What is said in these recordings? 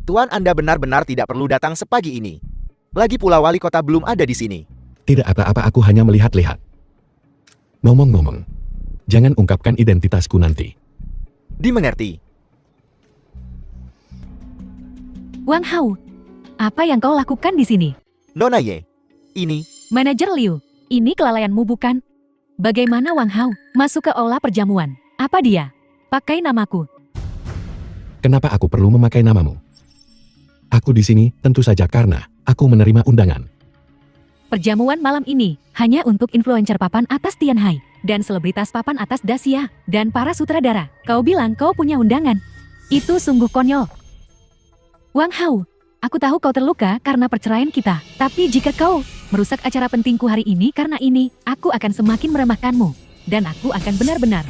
Tuan, Anda benar-benar tidak perlu datang sepagi ini. Lagi pula wali kota belum ada di sini. Tidak apa-apa, aku hanya melihat-lihat. Ngomong-ngomong, jangan ungkapkan identitasku nanti. Dimengerti. Wang Hao, apa yang kau lakukan di sini? Nona Ye, ini, Manajer Liu, ini kelalaianmu bukan? Bagaimana Wang Hao masuk ke aula perjamuan? Apa dia? Pakai namaku. Kenapa aku perlu memakai namamu? Aku di sini tentu saja karena aku menerima undangan. Perjamuan malam ini hanya untuk influencer papan atas Tianhai dan selebritas papan atas Dacia dan para sutradara. Kau bilang kau punya undangan. Itu sungguh konyol. Wang Hao, aku tahu kau terluka karena perceraian kita. Tapi jika kau merusak acara pentingku hari ini karena ini, aku akan semakin meremehkanmu. Dan aku akan benar-benar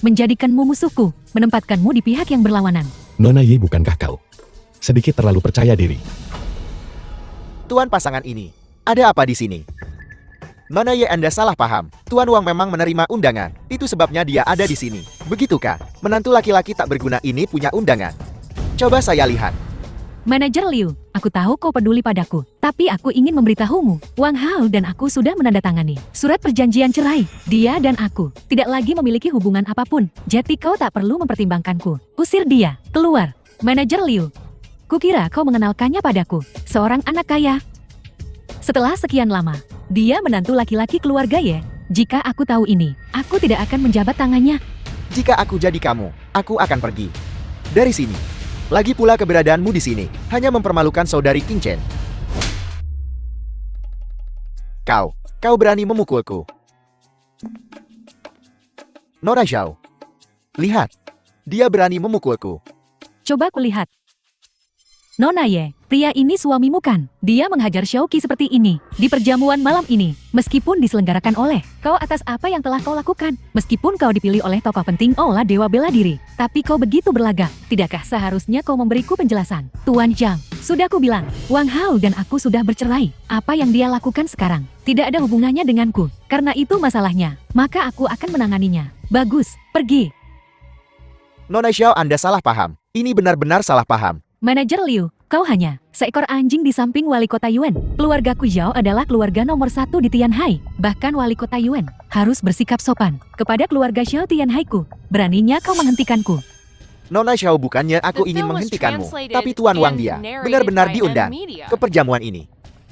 menjadikanmu musuhku, menempatkanmu di pihak yang berlawanan. Nona Ye, bukankah kau sedikit terlalu percaya diri? Tuan pasangan ini, ada apa di sini? Nona Ye, Anda salah paham. Tuan Wang memang menerima undangan. Itu sebabnya dia ada di sini. Begitukah? Menantu laki-laki tak berguna ini punya undangan. Coba saya lihat. Manajer Liu, aku tahu kau peduli padaku, tapi aku ingin memberitahumu, Wang Hao dan aku sudah menandatangani surat perjanjian cerai. Dia dan aku tidak lagi memiliki hubungan apapun, jadi kau tak perlu mempertimbangkanku. Usir dia, keluar. Manajer Liu, kukira kau mengenalkannya padaku, seorang anak kaya. Setelah sekian lama, dia menantu laki-laki keluarga Ye. Jika aku tahu ini, aku tidak akan menjabat tangannya. Jika aku jadi kamu, aku akan pergi dari sini. Lagi pula keberadaanmu di sini hanya mempermalukan saudari King Chen. Kau berani memukulku. Nora Zhao, lihat, dia berani memukulku. Coba kulihat. Nona Ye, pria ini suamimu kan? Dia menghajar Xiaoqi seperti ini di perjamuan malam ini, meskipun diselenggarakan oleh kau atas apa yang telah kau lakukan. Meskipun kau dipilih oleh tokoh penting aula Dewa Bela Diri, tapi kau begitu berlagak. Tidakkah seharusnya kau memberiku penjelasan? Tuan Zhang, sudah ku bilang, Wang Hao dan aku sudah bercerai. Apa yang dia lakukan sekarang tidak ada hubungannya denganku. Karena itu masalahnya, maka aku akan menanganinya. Bagus, pergi. Nona Zhao, Anda salah paham. Ini benar-benar salah paham. Manajer Liu, kau hanya seekor anjing di samping wali kota Yuan. Keluargaku Zhao adalah keluarga nomor 1 di Tianhai. Bahkan wali kota Yuan harus bersikap sopan kepada keluarga Xiao Tianhaiku. Beraninya kau menghentikanku. Nona Zhao, bukannya aku ingin menghentikanmu, tapi Tuan Wang dia benar-benar diundang ke perjamuan ini.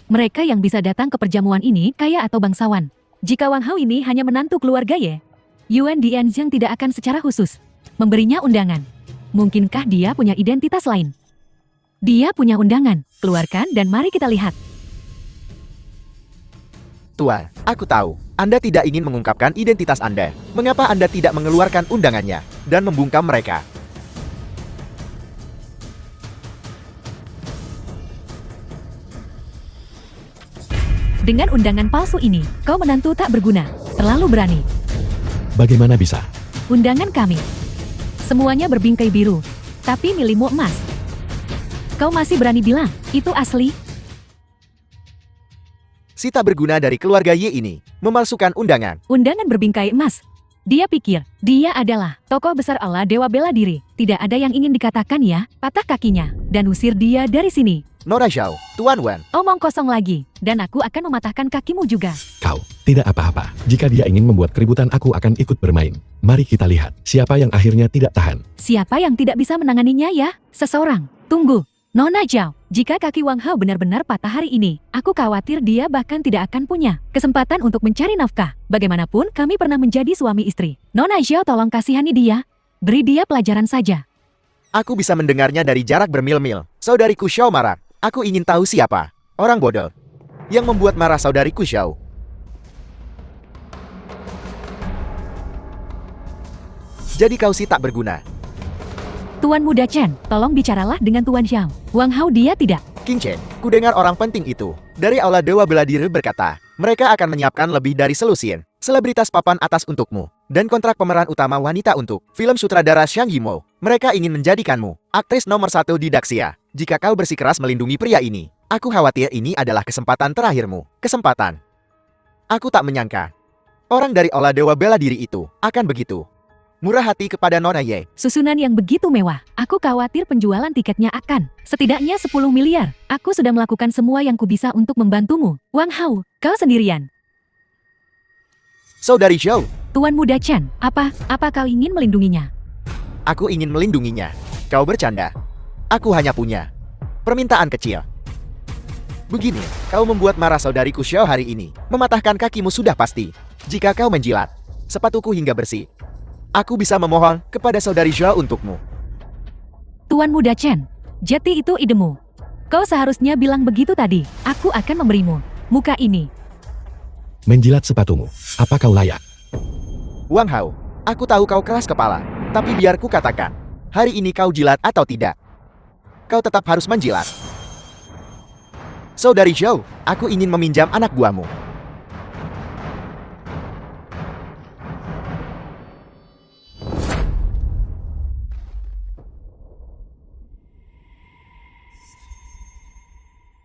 Mereka yang bisa datang ke perjamuan ini kaya atau bangsawan. Jika Wang Hao ini hanya menantu keluarga Ye, Yuan Dianzhang tidak akan secara khusus memberinya undangan. Mungkinkah dia punya identitas lain? Dia punya undangan, keluarkan dan mari kita lihat. Tuan, aku tahu, Anda tidak ingin mengungkapkan identitas Anda. Mengapa Anda tidak mengeluarkan undangannya dan membungkam mereka? Dengan undangan palsu ini, kau menantu tak berguna, terlalu berani. Bagaimana bisa? Undangan kami, semuanya berbingkai biru, tapi milikmu emas. Kau masih berani bilang, itu asli? Si tak berguna dari keluarga Ye ini memalsukan undangan. Undangan berbingkai emas. Dia pikir, dia adalah tokoh besar Allah Dewa Bela Diri. Tidak ada yang ingin dikatakan ya, patah kakinya, dan usir dia dari sini. Nora Zhao, Tuan Wan. Omong kosong lagi, dan aku akan mematahkan kakimu juga. Kau tidak apa-apa. Jika dia ingin membuat keributan, aku akan ikut bermain. Mari kita lihat, siapa yang akhirnya tidak tahan. Siapa yang tidak bisa menanganinya ya? Seseorang. Tunggu. Nona Zhao, jika kaki Wang Hao benar-benar patah hari ini, aku khawatir dia bahkan tidak akan punya kesempatan untuk mencari nafkah. Bagaimanapun kami pernah menjadi suami istri. Nona Zhao, tolong kasihani dia. Beri dia pelajaran saja. Aku bisa mendengarnya dari jarak bermil-mil. Saudariku Xiao marah. Aku ingin tahu siapa orang bodoh yang membuat marah saudariku Xiao. Jadi kau si tak berguna. Tuan Muda Chen, tolong bicaralah dengan Tuan Xiao. Wang Hao dia tidak. King Chen, kudengar orang penting itu dari aula Dewa Bela Diri berkata, mereka akan menyiapkan lebih dari selusin selebritas papan atas untukmu, dan kontrak pemeran utama wanita untuk film sutradara Xiang Yimou. Mereka ingin menjadikanmu aktris nomor 1 di Daxia. Jika kau bersikeras melindungi pria ini, aku khawatir ini adalah kesempatan terakhirmu. Kesempatan. Aku tak menyangka orang dari aula Dewa Bela Diri itu akan begitu Murah hati kepada Nona Ye. Susunan yang begitu mewah. Aku khawatir penjualan tiketnya akan setidaknya 10 miliar. Aku sudah melakukan semua yang kubisa untuk membantumu. Wang Hao, kau sendirian. Saudari Zhou, Tuan Muda Chen, apa kau ingin melindunginya? aku ingin melindunginya. Kau bercanda. Aku hanya punya permintaan kecil. Begini, kau membuat marah saudariku Xiao hari ini. Mematahkan kakimu sudah pasti. Jika kau menjilat sepatuku hingga bersih, aku bisa memohon kepada saudari Zhou untukmu. Tuan Muda Chen, jadi itu idemu. Kau seharusnya bilang begitu tadi. Aku akan memberimu muka ini. Menjilat sepatumu. Apa kau layak? Wang Hao, aku tahu kau keras kepala. Tapi biar ku katakan, hari ini kau jilat atau tidak, kau tetap harus menjilat. Saudari Zhou, aku ingin meminjam anak buahmu.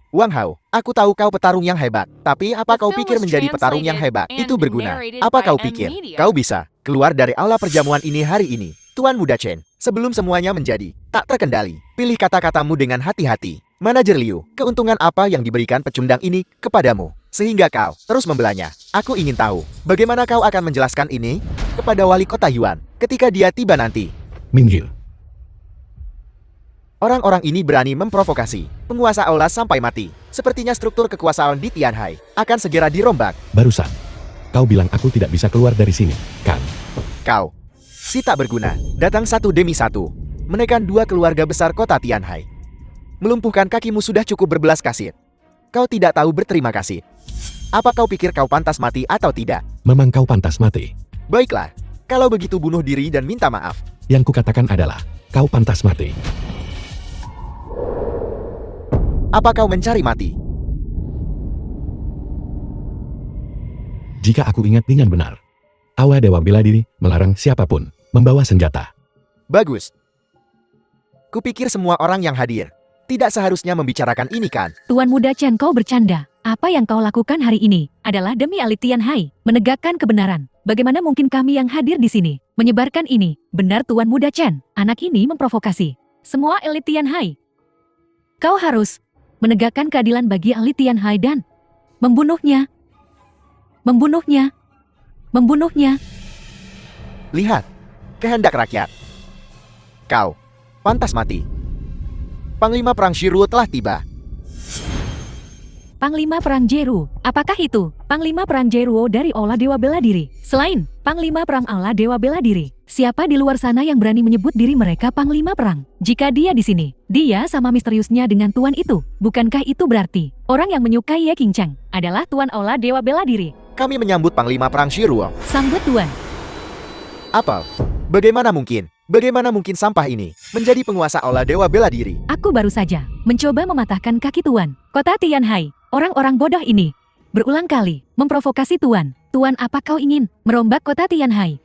Wang Hao, aku tahu kau petarung yang hebat. Tapi apa kau pikir menjadi petarung yang hebat itu berguna? Apa kau pikir kau bisa keluar dari aula perjamuan ini hari ini? Tuan Muda Chen, sebelum semuanya menjadi tak terkendali, pilih kata-katamu dengan hati-hati. Manajer Liu, keuntungan apa yang diberikan pecundang ini kepadamu, sehingga kau terus membelanya? Aku ingin tahu, bagaimana kau akan menjelaskan ini kepada wali kota Yuan ketika dia tiba nanti. Minggir. Orang-orang ini berani memprovokasi penguasa aula sampai mati. Sepertinya struktur kekuasaan di Tianhai akan segera dirombak. Barusan. Kau bilang aku tidak bisa keluar dari sini, kan? Kau, si tak berguna, datang satu demi satu, menekan dua keluarga besar kota Tianhai. Melumpuhkan kakimu sudah cukup berbelas kasih. Kau tidak tahu berterima kasih. Apa kau pikir kau pantas mati atau tidak? Memang kau pantas mati. Baiklah, kalau begitu bunuh diri dan minta maaf. Yang kukatakan adalah, kau pantas mati. Apa kau mencari mati? Jika aku ingat dengan benar, Aula Dewa Bela Diri melarang siapapun membawa senjata. Bagus. Kupikir semua orang yang hadir tidak seharusnya membicarakan ini kan? Tuan Muda Chen, kau bercanda. Apa yang kau lakukan hari ini adalah demi elit Tianhai, menegakkan kebenaran. Bagaimana mungkin kami yang hadir di sini menyebarkan ini? Benar Tuan Muda Chen, anak ini memprovokasi semua elit Tianhai. Kau harus menegakkan keadilan bagi elit Tianhai dan membunuhnya. Membunuhnya. Membunuhnya. Lihat, kehendak rakyat. Kau pantas mati. Panglima Perang Shiruo telah tiba. Panglima Perang Jeru, apakah itu? Panglima Perang Jeruo dari Aula Dewa Bela Diri. Selain Panglima Perang Aula Dewa Bela Diri, siapa di luar sana yang berani menyebut diri mereka Panglima Perang? Jika dia di sini, dia sama misteriusnya dengan Tuan itu. Bukankah itu berarti orang yang menyukai Ye Qingcheng adalah Tuan Aula Dewa Bela Diri? Kami menyambut Panglima Perang Shiruo. Sambut Tuan. Apa? Bagaimana mungkin? Bagaimana mungkin sampah ini menjadi penguasa Aula Dewa Bela Diri? Aku baru saja mencoba mematahkan kaki Tuan. Kota Tianhai, orang-orang bodoh ini berulang kali memprovokasi Tuan. Tuan, apa kau ingin merombak kota Tianhai?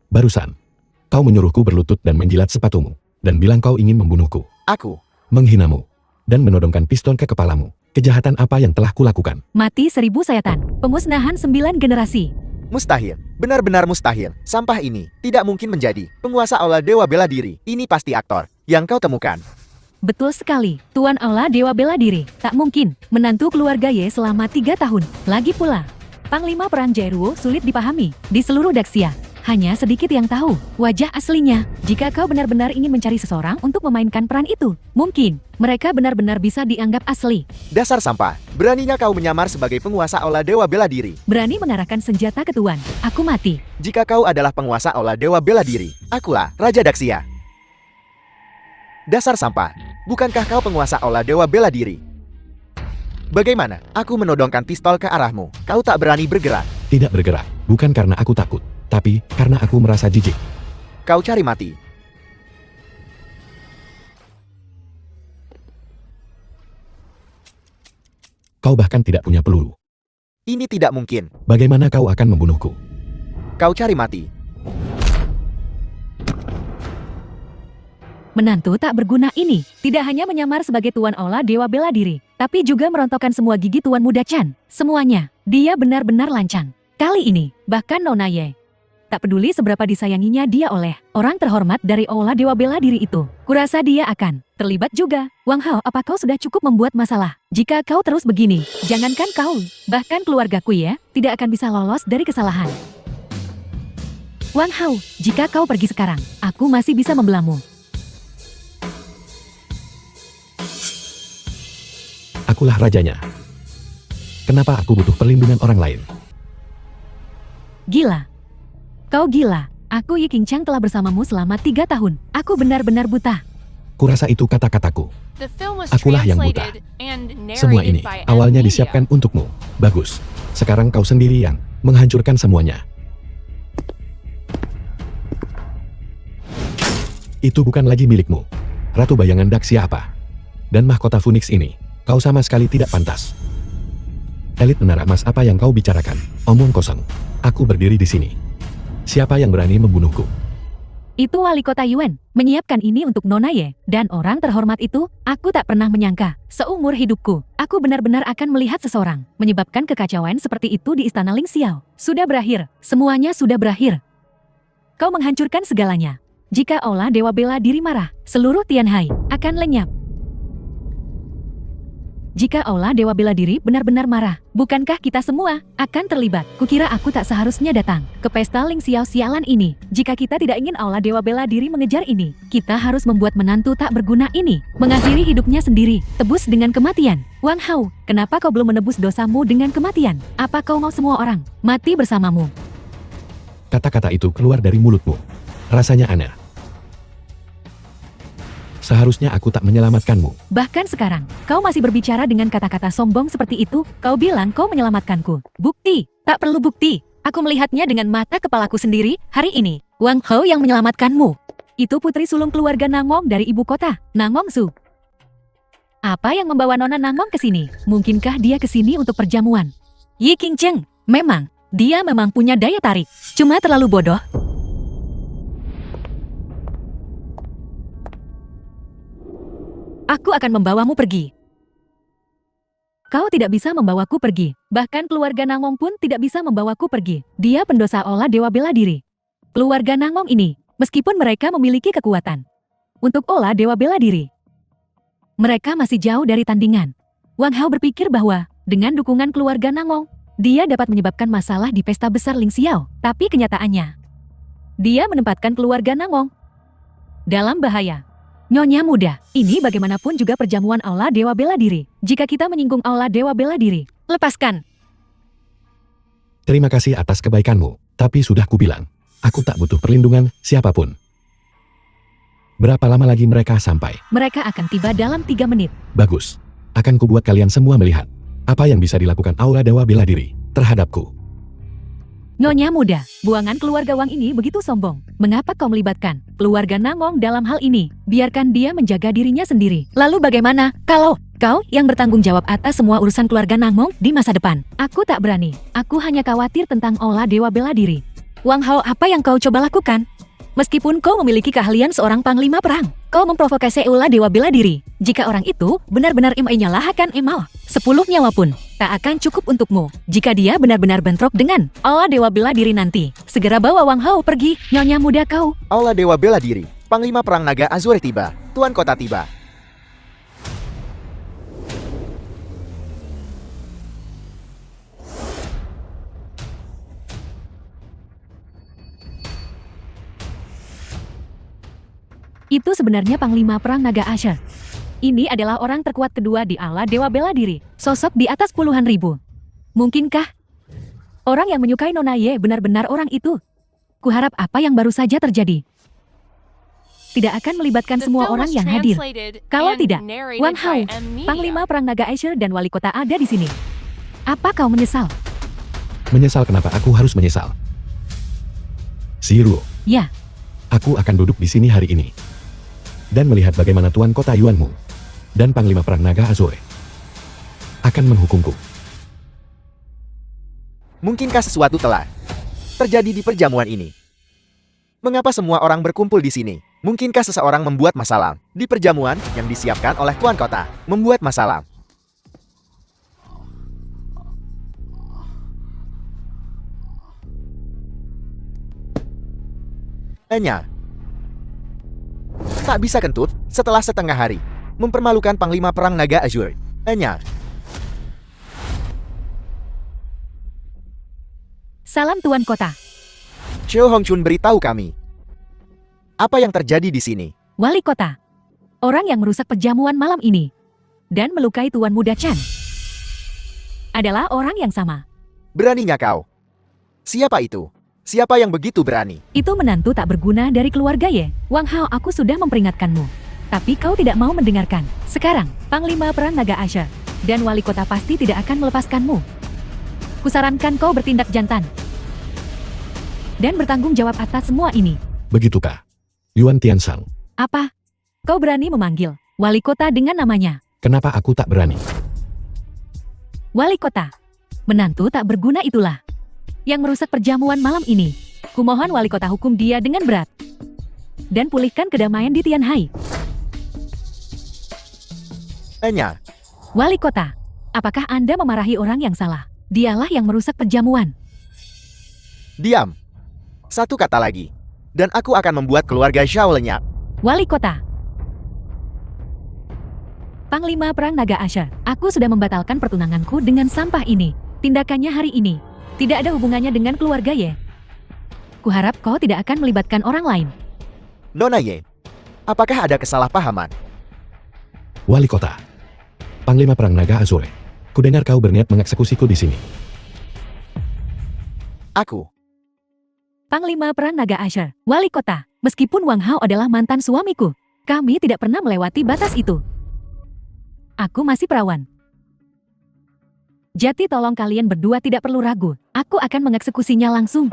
Barusan, kau menyuruhku berlutut dan menjilat sepatumu, dan bilang kau ingin membunuhku, Aku menghinamu, dan menodongkan pistol ke kepalamu. Kejahatan apa yang telah kulakukan? Mati 1000 sayatan, pemusnahan 9 generasi. mustahil, benar-benar mustahil. Sampah ini tidak mungkin menjadi penguasa Aula Dewa Bela Diri. Ini pasti aktor yang kau temukan. Betul sekali, Tuan Aula Dewa Bela Diri. Tak mungkin menantu keluarga Ye selama 3 tahun. Lagi pula, Panglima Perang Jeruo sulit dipahami di seluruh Daxia. Hanya sedikit yang tahu wajah aslinya. Jika kau benar-benar ingin mencari seseorang untuk memainkan peran itu, mungkin mereka benar-benar bisa dianggap asli. Dasar sampah, beraninya kau menyamar sebagai penguasa Aula Dewa Bela Diri. Berani mengarahkan senjata ke Tuan. Aku mati. Jika kau adalah penguasa Aula Dewa Bela Diri, akulah Raja Daxia. Dasar sampah, bukankah kau penguasa Aula Dewa Bela Diri? Bagaimana? Aku menodongkan pistol ke arahmu. Kau tak berani bergerak. Tidak bergerak, bukan karena aku takut, tapi karena aku merasa jijik. Kau cari mati. Kau bahkan tidak punya peluru. Ini tidak mungkin. Bagaimana kau akan membunuhku? Kau cari mati. Menantu tak berguna ini tidak hanya menyamar sebagai Tuan Aula Dewa Bela Diri, tapi juga merontokkan semua gigi Tuan Muda Chan. Semuanya, dia benar-benar lancang. Kali ini, bahkan Nona Ye Tak peduli seberapa disayanginya dia oleh orang terhormat dari Aula Dewa Bela Diri itu. Kurasa dia akan terlibat juga. Wang Hao, apa kau sudah cukup membuat masalah? Jika kau terus begini, jangankan kau, bahkan keluargaku ya, tidak akan bisa lolos dari kesalahan. Wang Hao, jika kau pergi sekarang, aku masih bisa membelamu. Akulah rajanya. Kenapa aku butuh perlindungan orang lain? Gila. Kau gila. Aku Yi Qingqiang telah bersamamu selama 3 tahun. Aku benar-benar buta. Kurasa itu kata-kataku. Akulah yang buta. Semua ini awalnya disiapkan untukmu. Bagus. Sekarang kau sendiri yang menghancurkan semuanya. Itu bukan lagi milikmu. Ratu bayangan Dak siapa? Dan mahkota Phoenix ini, kau sama sekali tidak pantas. Elit menara emas, apa yang kau bicarakan? Omong kosong. Aku berdiri di sini. Siapa yang berani membunuhku? Itu wali kota Yuan, menyiapkan ini untuk Nona Ye. Dan orang terhormat itu, aku tak pernah menyangka. Seumur hidupku, aku benar-benar akan melihat seseorang menyebabkan kekacauan seperti itu di istana Ling Xiao. Sudah berakhir. Semuanya sudah berakhir. Kau menghancurkan segalanya. Jika Aula Dewa Bela Diri marah, seluruh Tianhai akan lenyap. Jika Aula Dewa Bela Diri benar-benar marah, bukankah kita semua akan terlibat? Kukira aku tak seharusnya datang ke pesta Ling Xiao sialan ini. Jika kita tidak ingin Aula Dewa Bela Diri mengejar ini, kita harus membuat menantu tak berguna ini mengakhiri hidupnya sendiri, tebus dengan kematian. Wang Hao, kenapa kau belum menebus dosamu dengan kematian? Apa kau mau semua orang mati bersamamu? Kata-kata itu keluar dari mulutmu. Rasanya aneh. Seharusnya aku tak menyelamatkanmu. Bahkan sekarang, kau masih berbicara dengan kata-kata sombong seperti itu. Kau bilang kau menyelamatkanku. Bukti, tak perlu bukti. Aku melihatnya dengan mata kepalaku sendiri hari ini. Wang Hao yang menyelamatkanmu. Itu putri sulung keluarga Nangong dari ibu kota, Nangong Su. Apa yang membawa Nona Nangong ke sini? Mungkinkah dia ke sini untuk perjamuan? Yi Qingqiang, memang, dia memang punya daya tarik. Cuma terlalu bodoh. Aku akan membawamu pergi. Kau tidak bisa membawaku pergi. Bahkan keluarga Nangong pun tidak bisa membawaku pergi. Dia pendosa Aula Dewa Bela Diri. Keluarga Nangong ini, meskipun mereka memiliki kekuatan untuk Aula Dewa Bela Diri, mereka masih jauh dari tandingan. Wang Hao berpikir bahwa dengan dukungan keluarga Nangong, dia dapat menyebabkan masalah di pesta besar Ling Xiao. Tapi kenyataannya, dia menempatkan keluarga Nangong dalam bahaya. Nyonya muda, ini bagaimanapun juga perjamuan Aula Dewa Bela Diri. Jika kita menyinggung Aula Dewa Bela Diri, lepaskan. Terima kasih atas kebaikanmu, tapi sudah kubilang, aku tak butuh perlindungan siapapun. Berapa lama lagi mereka sampai? Mereka akan tiba dalam 3 menit. Bagus. Akan kubuat kalian semua melihat apa yang bisa dilakukan Aula Dewa Bela Diri terhadapku. Nyonya muda, buangan keluarga Wang ini begitu sombong. Mengapa kau melibatkan keluarga Nangong dalam hal ini? Biarkan dia menjaga dirinya sendiri. Lalu bagaimana kalau kau yang bertanggung jawab atas semua urusan keluarga Nangong di masa depan? Aku tak berani. Aku hanya khawatir tentang Aula Dewa Bela Diri. Wang Hao, apa yang kau coba lakukan? Meskipun kau memiliki keahlian seorang panglima perang, kau memprovokasi Aula Dewa Bela Diri. Jika orang itu benar-benar menyalahkan emal, 10 nyawa pun tak akan cukup untukmu. Jika dia benar-benar bentrok dengan Aula Dewa Bela Diri nanti, segera bawa Wang Hao pergi. Nyonya muda kau. Aula Dewa Bela Diri, Panglima Perang Naga Azure tiba, Tuan Kota tiba. Itu sebenarnya Panglima Perang Naga Asher. Ini adalah orang terkuat kedua di Aula Dewa Bela Diri. Sosok di atas puluhan ribu. Mungkinkah orang yang menyukai Nona Ye benar-benar orang itu? Kuharap apa yang baru saja terjadi tidak akan melibatkan semua orang yang hadir. Kalau tidak, Wang Hao, Panglima Perang Naga Asher dan Wali Kota ada di sini. Apa kau menyesal? Menyesal? Kenapa aku harus menyesal? Zero. Ya, Aku akan duduk di sini hari ini dan melihat bagaimana Tuan Kota Yuanmu dan Panglima Perang Naga Azure akan menghukumku. Mungkinkah sesuatu telah terjadi di perjamuan ini? Mengapa semua orang berkumpul di sini? Mungkinkah seseorang membuat masalah di perjamuan yang disiapkan oleh Tuan Kota? Membuat masalah. Enya. Tak bisa kentut setelah setengah hari. Mempermalukan Panglima Perang Naga Azure. Enya. Salam Tuan Kota. Cheo Hongchun beritahu kami. Apa yang terjadi di sini? Wali Kota. Orang yang merusak perjamuan malam ini dan melukai Tuan Muda Chan adalah orang yang sama. Beraninya kau? Siapa itu? Siapa yang begitu berani? Itu menantu tak berguna dari keluarga Ye. Wang Hao, aku sudah memperingatkanmu. Tapi kau tidak mau mendengarkan. Sekarang, Panglima Perang Naga Asher dan Wali Kota pasti tidak akan melepaskanmu. Kusarankan kau bertindak jantan dan bertanggung jawab atas semua ini. Begitukah? Yuan Tiansang, Apa? Kau berani memanggil Wali Kota dengan namanya? kenapa aku tak berani? Wali Kota. Menantu tak berguna itulah yang merusak perjamuan malam ini. Kumohon Wali Kota hukum dia dengan berat dan pulihkan kedamaian di Tianhai. Enya. Wali Kota, apakah Anda memarahi orang yang salah? Dialah yang merusak perjamuan. Diam. Satu kata lagi. Dan aku akan membuat keluarga Xiao lenyap. Wali Kota. Panglima Perang Naga Asher, aku sudah membatalkan pertunanganku dengan sampah ini. Tindakannya hari ini tidak ada hubungannya dengan keluarga Ye. Kuharap kau tidak akan melibatkan orang lain. Nona Ye. Apakah ada kesalahpahaman? Wali Kota. Panglima Perang Naga Azure. Kudengar kau berniat mengeksekusiku di sini. Aku. Panglima Perang Naga Asher, Wali Kota, meskipun Wang Hao adalah mantan suamiku, kami tidak pernah melewati batas itu. Aku masih perawan. Jati tolong kalian berdua tidak perlu ragu, aku akan mengeksekusinya langsung.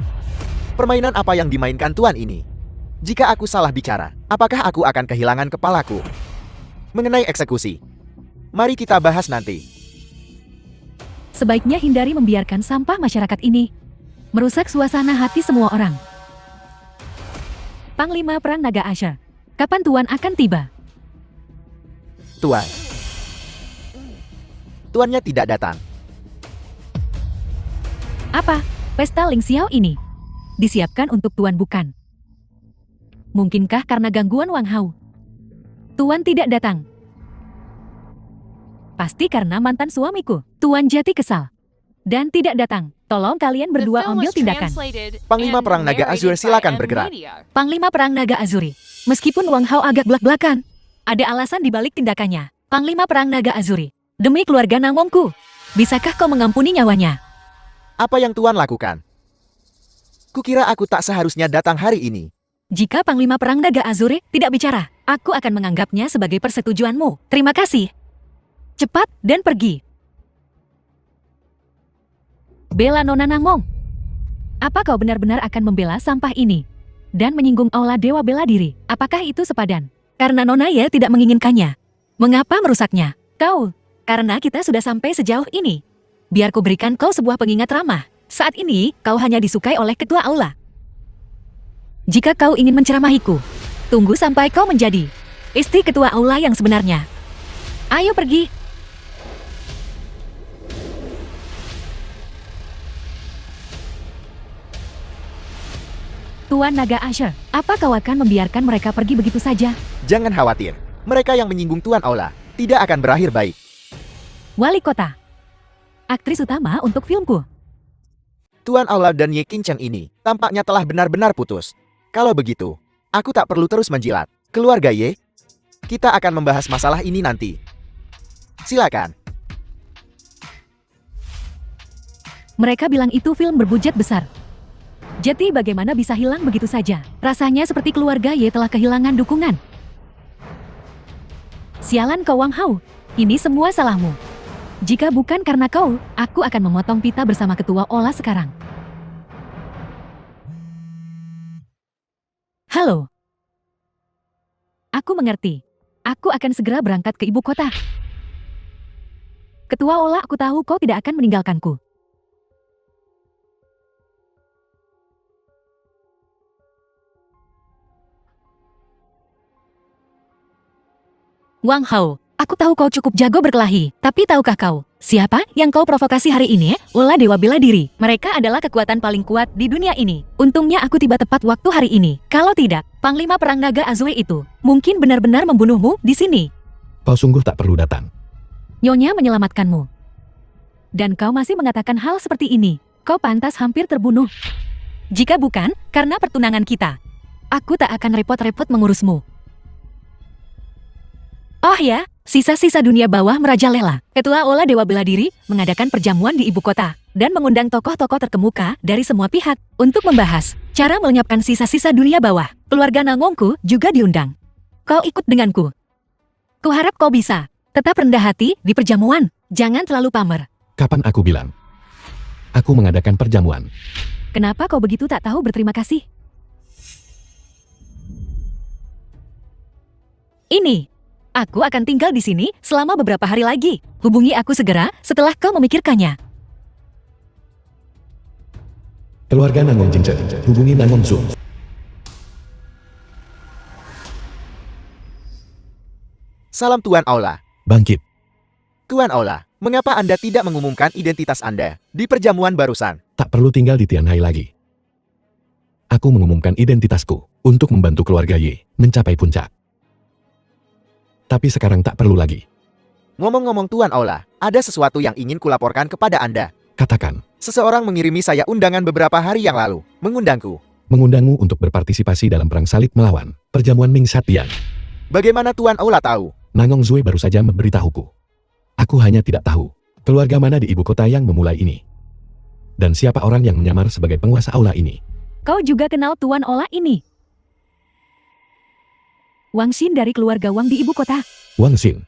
Permainan apa yang dimainkan tuan ini? Jika aku salah bicara, apakah aku akan kehilangan kepalaku? Mengenai eksekusi, mari kita bahas nanti. Sebaiknya hindari membiarkan sampah masyarakat ini merusak suasana hati semua orang. Panglima Perang Naga Asher, kapan Tuan akan tiba? Tuan. Tuannya tidak datang. Apa? Pesta Ling Xiao ini disiapkan untuk Tuan bukan? Mungkinkah karena gangguan Wang Hao Tuan tidak datang? Pasti karena mantan suamiku. Tuan Jati kesal dan tidak datang. Tolong kalian berdua ambil tindakan. Panglima Perang Naga Azure, silakan bergerak. Panglima Perang Naga Azuri, meskipun Wang Hao agak belak-belakan, ada alasan di balik tindakannya. Panglima Perang Naga Azuri, demi keluarga Nangongku, bisakah kau mengampuni nyawanya? Apa yang tuan lakukan? Kukira aku tak seharusnya datang hari ini. Jika Panglima Perang Naga Azuri tidak bicara, aku akan menganggapnya sebagai persetujuanmu. Terima kasih. Cepat dan pergi. Bela Nona Nangong. Apa kau benar-benar akan membela sampah ini dan menyinggung aula Dewa Bela Diri? Apakah itu sepadan? Karena Nona Ye tidak menginginkannya. Mengapa merusaknya? Kau, karena kita sudah sampai sejauh ini. Biar ku berikan kau sebuah pengingat ramah. Saat ini, kau hanya disukai oleh ketua aula. Jika kau ingin menceramahiku, tunggu sampai kau menjadi istri ketua aula yang sebenarnya. Ayo pergi. Tuan Naga Asher, apa kau akan membiarkan mereka pergi begitu saja? Jangan khawatir. Mereka yang menyinggung Tuan Aula tidak akan berakhir baik. Wali Kota. Aktris utama untuk filmku. Tuan Aula dan Ye Qingcheng ini tampaknya telah benar-benar putus. Kalau begitu, aku tak perlu terus menjilat. Keluarga Ye, kita akan membahas masalah ini nanti. Silakan. Mereka bilang itu film berbudget besar. Jadi bagaimana bisa hilang begitu saja? Rasanya seperti keluarga Ye telah kehilangan dukungan. Sialan kau Wang Hao, ini semua salahmu. Jika bukan karena kau, aku akan memotong pita bersama ketua Ola sekarang. Halo. Aku mengerti. Aku akan segera berangkat ke ibu kota. Ketua Ola, aku tahu kau tidak akan meninggalkanku. Wang Hao, aku tahu kau cukup jago berkelahi, tapi tahukah kau, Siapa yang kau provokasi hari ini? Ulah Dewa Bela Diri. Mereka adalah kekuatan paling kuat di dunia ini. Untungnya aku tiba tepat waktu hari ini. Kalau tidak, Panglima Perang Naga Azue itu mungkin benar-benar membunuhmu di sini. Kau sungguh tak perlu datang. Nyonya menyelamatkanmu. Dan kau masih mengatakan hal seperti ini. Kau pantas hampir terbunuh. Jika bukan, karena pertunangan kita, aku tak akan repot-repot mengurusmu. Oh ya, sisa-sisa dunia bawah merajalela. Ketua Ola Dewa Bela Diri mengadakan perjamuan di ibu kota dan mengundang tokoh-tokoh terkemuka dari semua pihak untuk membahas cara melenyapkan sisa-sisa dunia bawah. Keluarga Nangongku juga diundang. Kau ikut denganku. Kuharap kau bisa tetap rendah hati di perjamuan. Jangan terlalu pamer. Kapan aku bilang? Aku mengadakan perjamuan. Kenapa kau begitu tak tahu berterima kasih? Ini. Aku akan tinggal di sini selama beberapa hari lagi. Hubungi aku segera setelah kau memikirkannya. Keluarga Nangong Jinchen, hubungi Nangong Su. Salam Tuan Aula. Bangkit. Tuan Aula, mengapa Anda tidak mengumumkan identitas Anda di perjamuan barusan? Tak perlu tinggal di Tianhai lagi. Aku mengumumkan identitasku untuk membantu keluarga Ye mencapai puncak. Tapi sekarang tak perlu lagi. Ngomong-ngomong Tuan Aula, ada sesuatu yang ingin kulaporkan kepada Anda. Katakan, Seseorang mengirimi saya undangan beberapa hari yang lalu, mengundangku. mengundangmu untuk berpartisipasi dalam perang salib melawan perjamuan Ming Satian. Bagaimana Tuan Aula tahu? Nangong Zue baru saja memberitahuku. Aku hanya tidak tahu keluarga mana di ibu kota yang memulai ini. Dan siapa orang yang menyamar sebagai penguasa aula ini. Kau juga kenal Tuan Ola ini? Wang Xin dari keluarga Wang di ibu kota. Wang Xin.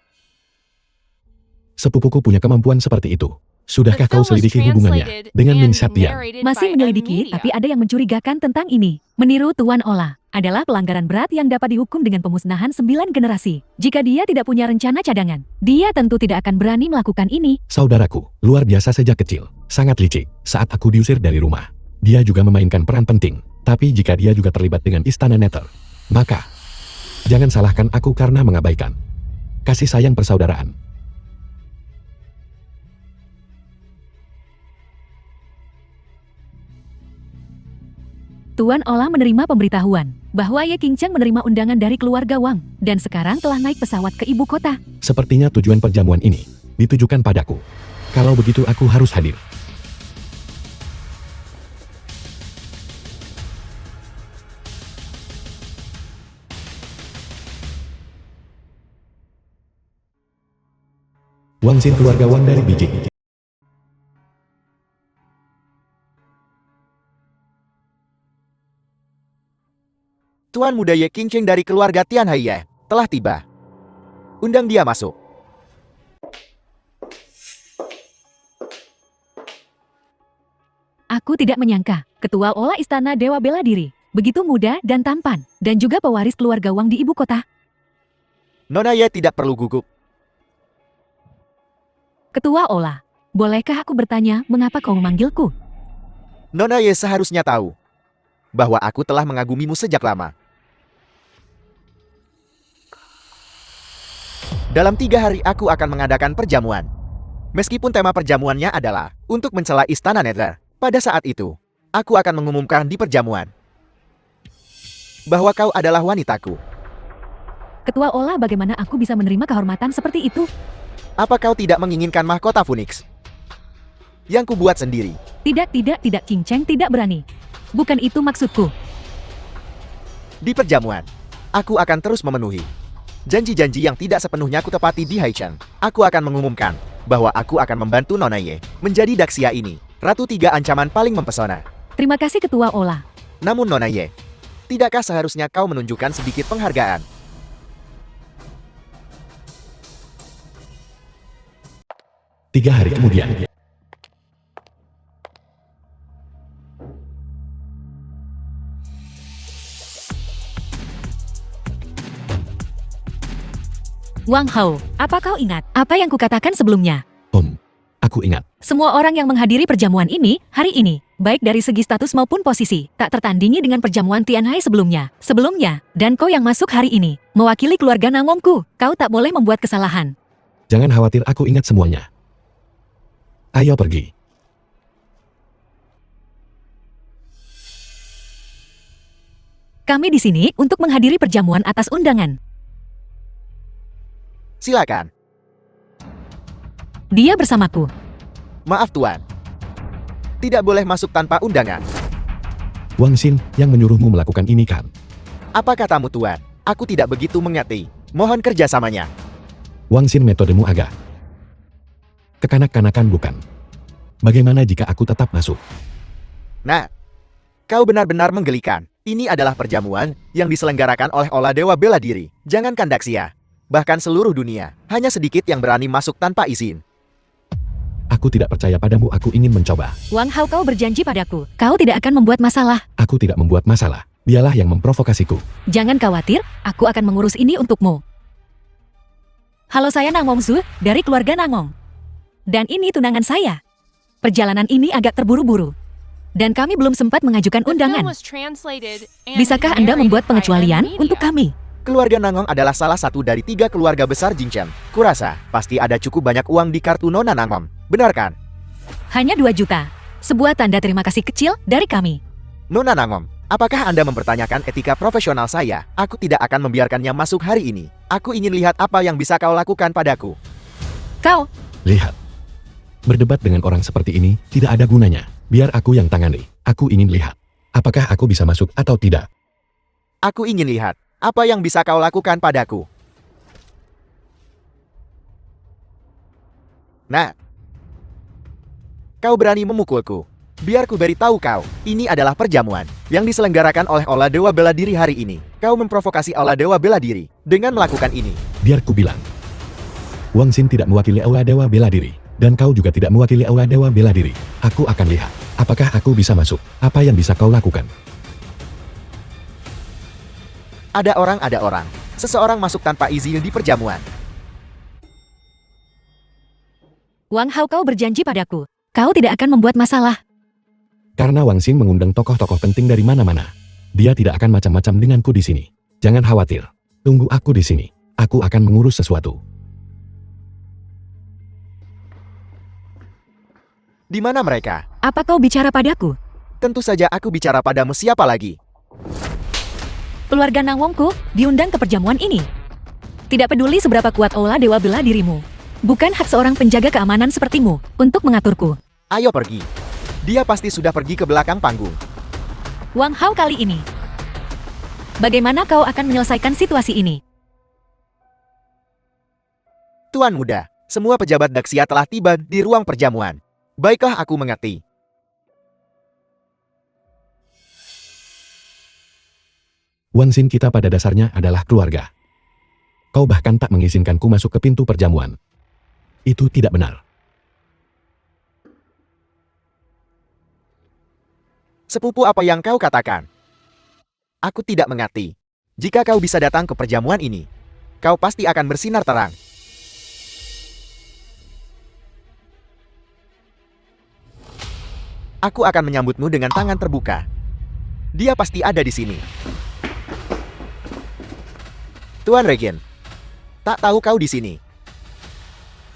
Sepupuku punya kemampuan seperti itu. Sudahkah The kau film was selidiki hubungannya translated dengan Ming and Satian? narrated Masih by menyelidiki, Media. tapi ada yang mencurigakan tentang ini. Meniru Tuan Ola adalah pelanggaran berat yang dapat dihukum dengan pemusnahan 9 generasi. Jika dia tidak punya rencana cadangan, dia tentu tidak akan berani melakukan ini. Saudaraku, luar biasa sejak kecil. Sangat licik. Saat aku diusir dari rumah, dia juga memainkan peran penting. Tapi jika dia juga terlibat dengan Istana Nether, maka jangan salahkan aku karena mengabaikan kasih sayang persaudaraan. Tuan Ola menerima pemberitahuan bahwa Ye Qingcheng menerima undangan dari keluarga Wang dan sekarang telah naik pesawat ke ibu kota. Sepertinya tujuan perjamuan ini ditujukan padaku. Kalau begitu aku harus hadir. Wang Xin keluarga Wang dari Beijing. Tuan muda Ye Qingcheng dari keluarga Tianhai telah tiba. Undang dia masuk. Aku tidak menyangka Ketua Ola Istana Dewa Bela Diri begitu muda dan tampan dan juga pewaris keluarga Wang di ibu kota. Nona Ye tidak perlu gugup. Ketua Ola, bolehkah aku bertanya mengapa kau memanggilku? Nona Ye seharusnya tahu bahwa aku telah mengagumimu sejak lama. Dalam 3 hari aku akan mengadakan perjamuan. Meskipun tema perjamuannya adalah untuk mencela Istana Nether. Pada saat itu, aku akan mengumumkan di perjamuan bahwa kau adalah wanitaku. Ketua Ola, bagaimana aku bisa menerima kehormatan seperti itu? Apa kau tidak menginginkan mahkota Phoenix yang kubuat sendiri? Tidak, Qingcheng tidak berani. Bukan itu maksudku. Di perjamuan, aku akan terus memenuhi janji-janji yang tidak sepenuhnya kutepati di Haichan. Aku akan mengumumkan bahwa aku akan membantu Nona Ye menjadi Daxia ini, Ratu 3 ancaman paling mempesona. Terima kasih Ketua Ola. Namun Nona Ye, tidakkah seharusnya kau menunjukkan sedikit penghargaan? Tiga hari kemudian. Wang Hao, apa kau ingat apa yang kukatakan sebelumnya? Aku ingat. Semua orang yang menghadiri perjamuan ini, hari ini, baik dari segi status maupun posisi, tak tertandingi dengan perjamuan Tianhai sebelumnya. Dan kau yang masuk hari ini, mewakili keluarga Nangongku, kau tak boleh membuat kesalahan. Jangan khawatir, aku ingat semuanya. Ayo pergi. Kami di sini untuk menghadiri perjamuan atas undangan. Silakan. Dia bersamaku. Maaf Tuan. Tidak boleh masuk tanpa undangan. Wang Xin yang menyuruhmu melakukan ini kan? Apa katamu Tuan? Aku tidak begitu mengerti. Mohon kerjasamanya. Wang Xin, metodemu agak kekanak-kanakan bukan? Bagaimana jika aku tetap masuk? Nah, kau benar-benar menggelikan. Ini adalah perjamuan yang diselenggarakan oleh Olah Dewa Bela Diri. Jangankan Daxia, bahkan seluruh dunia, hanya sedikit yang berani masuk tanpa izin. Aku tidak percaya padamu, aku ingin mencoba. Wang Hao, kau berjanji padaku. Kau tidak akan membuat masalah. Aku tidak membuat masalah. Dialah yang memprovokasiku. Jangan khawatir, aku akan mengurus ini untukmu. Halo, saya Nangong Zhu, dari keluarga Nangong. Dan ini tunangan saya. Perjalanan ini agak terburu-buru. Dan kami belum sempat mengajukan undangan. Bisakah Anda membuat pengecualian untuk kami? Keluarga Nangong adalah salah satu dari 3 keluarga besar Jingchen. Kurasa, pasti ada cukup banyak uang di kartu Nona Nangong. Benar kan? Hanya 2 juta. Sebuah tanda terima kasih kecil dari kami. Nona Nangong, apakah Anda mempertanyakan etika profesional saya? Aku tidak akan membiarkannya masuk hari ini. Aku ingin lihat apa yang bisa kau lakukan padaku. Kau, Lihat. Berdebat dengan orang seperti ini tidak ada gunanya. Biar aku yang tangani. Aku ingin lihat. Apakah aku bisa masuk atau tidak? Aku ingin lihat apa yang bisa kau lakukan padaku. Nah, kau berani memukulku. Biar ku beritahu kau, ini adalah perjamuan yang diselenggarakan oleh Olah Dewa Bela Diri hari ini. Kau memprovokasi Olah Dewa Bela Diri dengan melakukan ini. Biar ku bilang. Wang Xin tidak mewakili Aula Dewa Bela Diri. Dan kau juga tidak mewakili Aula Dewa Bela Diri. Aku akan lihat. Apakah aku bisa masuk? Apa yang bisa kau lakukan? Ada orang. Seseorang masuk tanpa izin di perjamuan. Wang Hao, kau berjanji padaku. Kau tidak akan membuat masalah. Karena Wang Xin mengundang tokoh-tokoh penting dari mana-mana. Dia tidak akan macam-macam denganku di sini. Jangan khawatir. Tunggu aku di sini. Aku akan mengurus sesuatu. Di mana mereka? Apa kau bicara padaku? Tentu saja aku bicara padamu, siapa lagi? Keluarga Nangongku diundang ke perjamuan ini. Tidak peduli seberapa kuat Olah Dewa Bela Dirimu. Bukan hak seorang penjaga keamanan sepertimu untuk mengaturku. Ayo pergi. Dia pasti sudah pergi ke belakang panggung. Wang Hao, kali ini, bagaimana kau akan menyelesaikan situasi ini? Tuan muda, semua pejabat Daxia telah tiba di ruang perjamuan. Baiklah, aku mengerti. Wang Xin, kita pada dasarnya adalah keluarga. Kau bahkan tak mengizinkanku masuk ke pintu perjamuan. Itu tidak benar. Sepupu, apa yang kau katakan? Aku tidak mengerti. Jika kau bisa datang ke perjamuan ini, kau pasti akan bersinar terang. Aku akan menyambutmu dengan tangan terbuka. Dia pasti ada di sini. Tuan Regen, tak tahu kau di sini.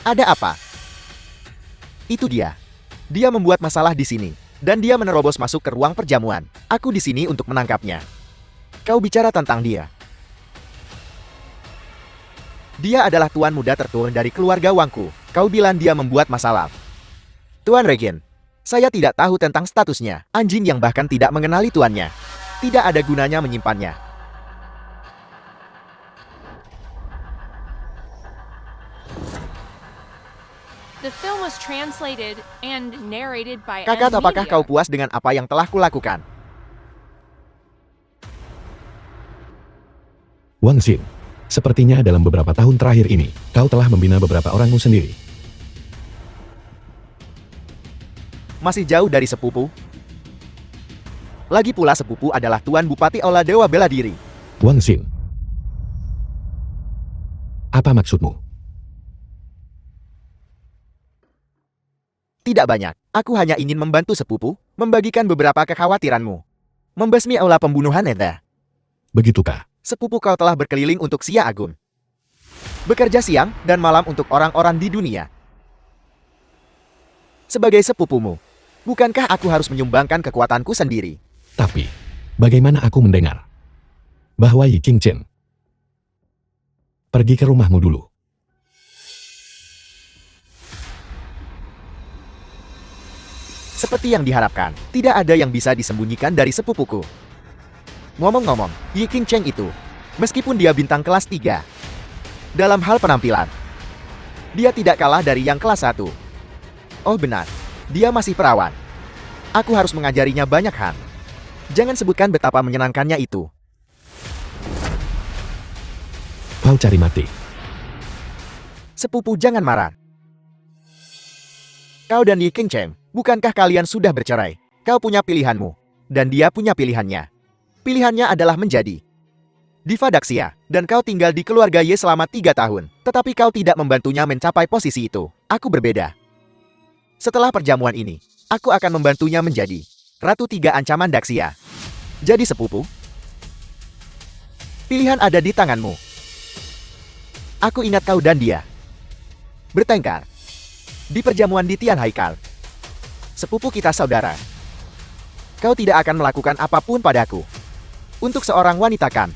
Ada apa? Itu dia. Dia membuat masalah di sini, dan dia menerobos masuk ke ruang perjamuan. Aku di sini untuk menangkapnya. Kau bicara tentang dia. Dia adalah tuan muda tertua dari keluarga Wangku. Kau bilang dia membuat masalah. Tuan Regen, saya tidak tahu tentang statusnya. Anjing yang bahkan tidak mengenali tuannya. Tidak ada gunanya menyimpannya. Kakak, apakah kau puas dengan apa yang telah kulakukan? Wang Xin, sepertinya dalam beberapa tahun terakhir ini, kau telah membina beberapa orangmu sendiri. Masih jauh dari sepupu. Lagi pula sepupu adalah Tuan Bupati Olah Dewa Bela Diri. Wang Xin, apa maksudmu? Tidak banyak. Aku hanya ingin membantu sepupu, membagikan beberapa kekhawatiranmu. Membasmi aula pembunuhan Eda. Begitukah? Sepupu, kau telah berkeliling untuk Xia Agun. Bekerja siang dan malam untuk orang-orang di dunia. Sebagai sepupumu, bukankah aku harus menyumbangkan kekuatanku sendiri? Tapi, bagaimana aku mendengar bahwa Yi Qingchen pergi ke rumahmu dulu? Seperti yang diharapkan, tidak ada yang bisa disembunyikan dari sepupuku. Ngomong-ngomong, Yi Qingchen itu, meskipun dia bintang kelas 3, dalam hal penampilan, dia tidak kalah dari yang kelas 1. Oh benar, dia masih perawan. Aku harus mengajarinya banyak hal. Jangan sebutkan betapa menyenangkannya itu. Kau cari mati. Sepupu jangan marah. Kau dan Yi Qingchen, bukankah kalian sudah bercerai? Kau punya pilihanmu, dan dia punya pilihannya. Pilihannya adalah menjadi Diva Daxia, dan kau tinggal di keluarga Ye selama 3 tahun. Tetapi kau tidak membantunya mencapai posisi itu. Aku berbeda. Setelah perjamuan ini, aku akan membantunya menjadi Ratu 3 Ancaman Daxia. Jadi sepupu, pilihan ada di tanganmu. Aku ingat kau dan dia bertengkar di perjamuan di Tian Haikal. Sepupu kita saudara. Kau tidak akan melakukan apapun padaku. Untuk seorang wanita kan?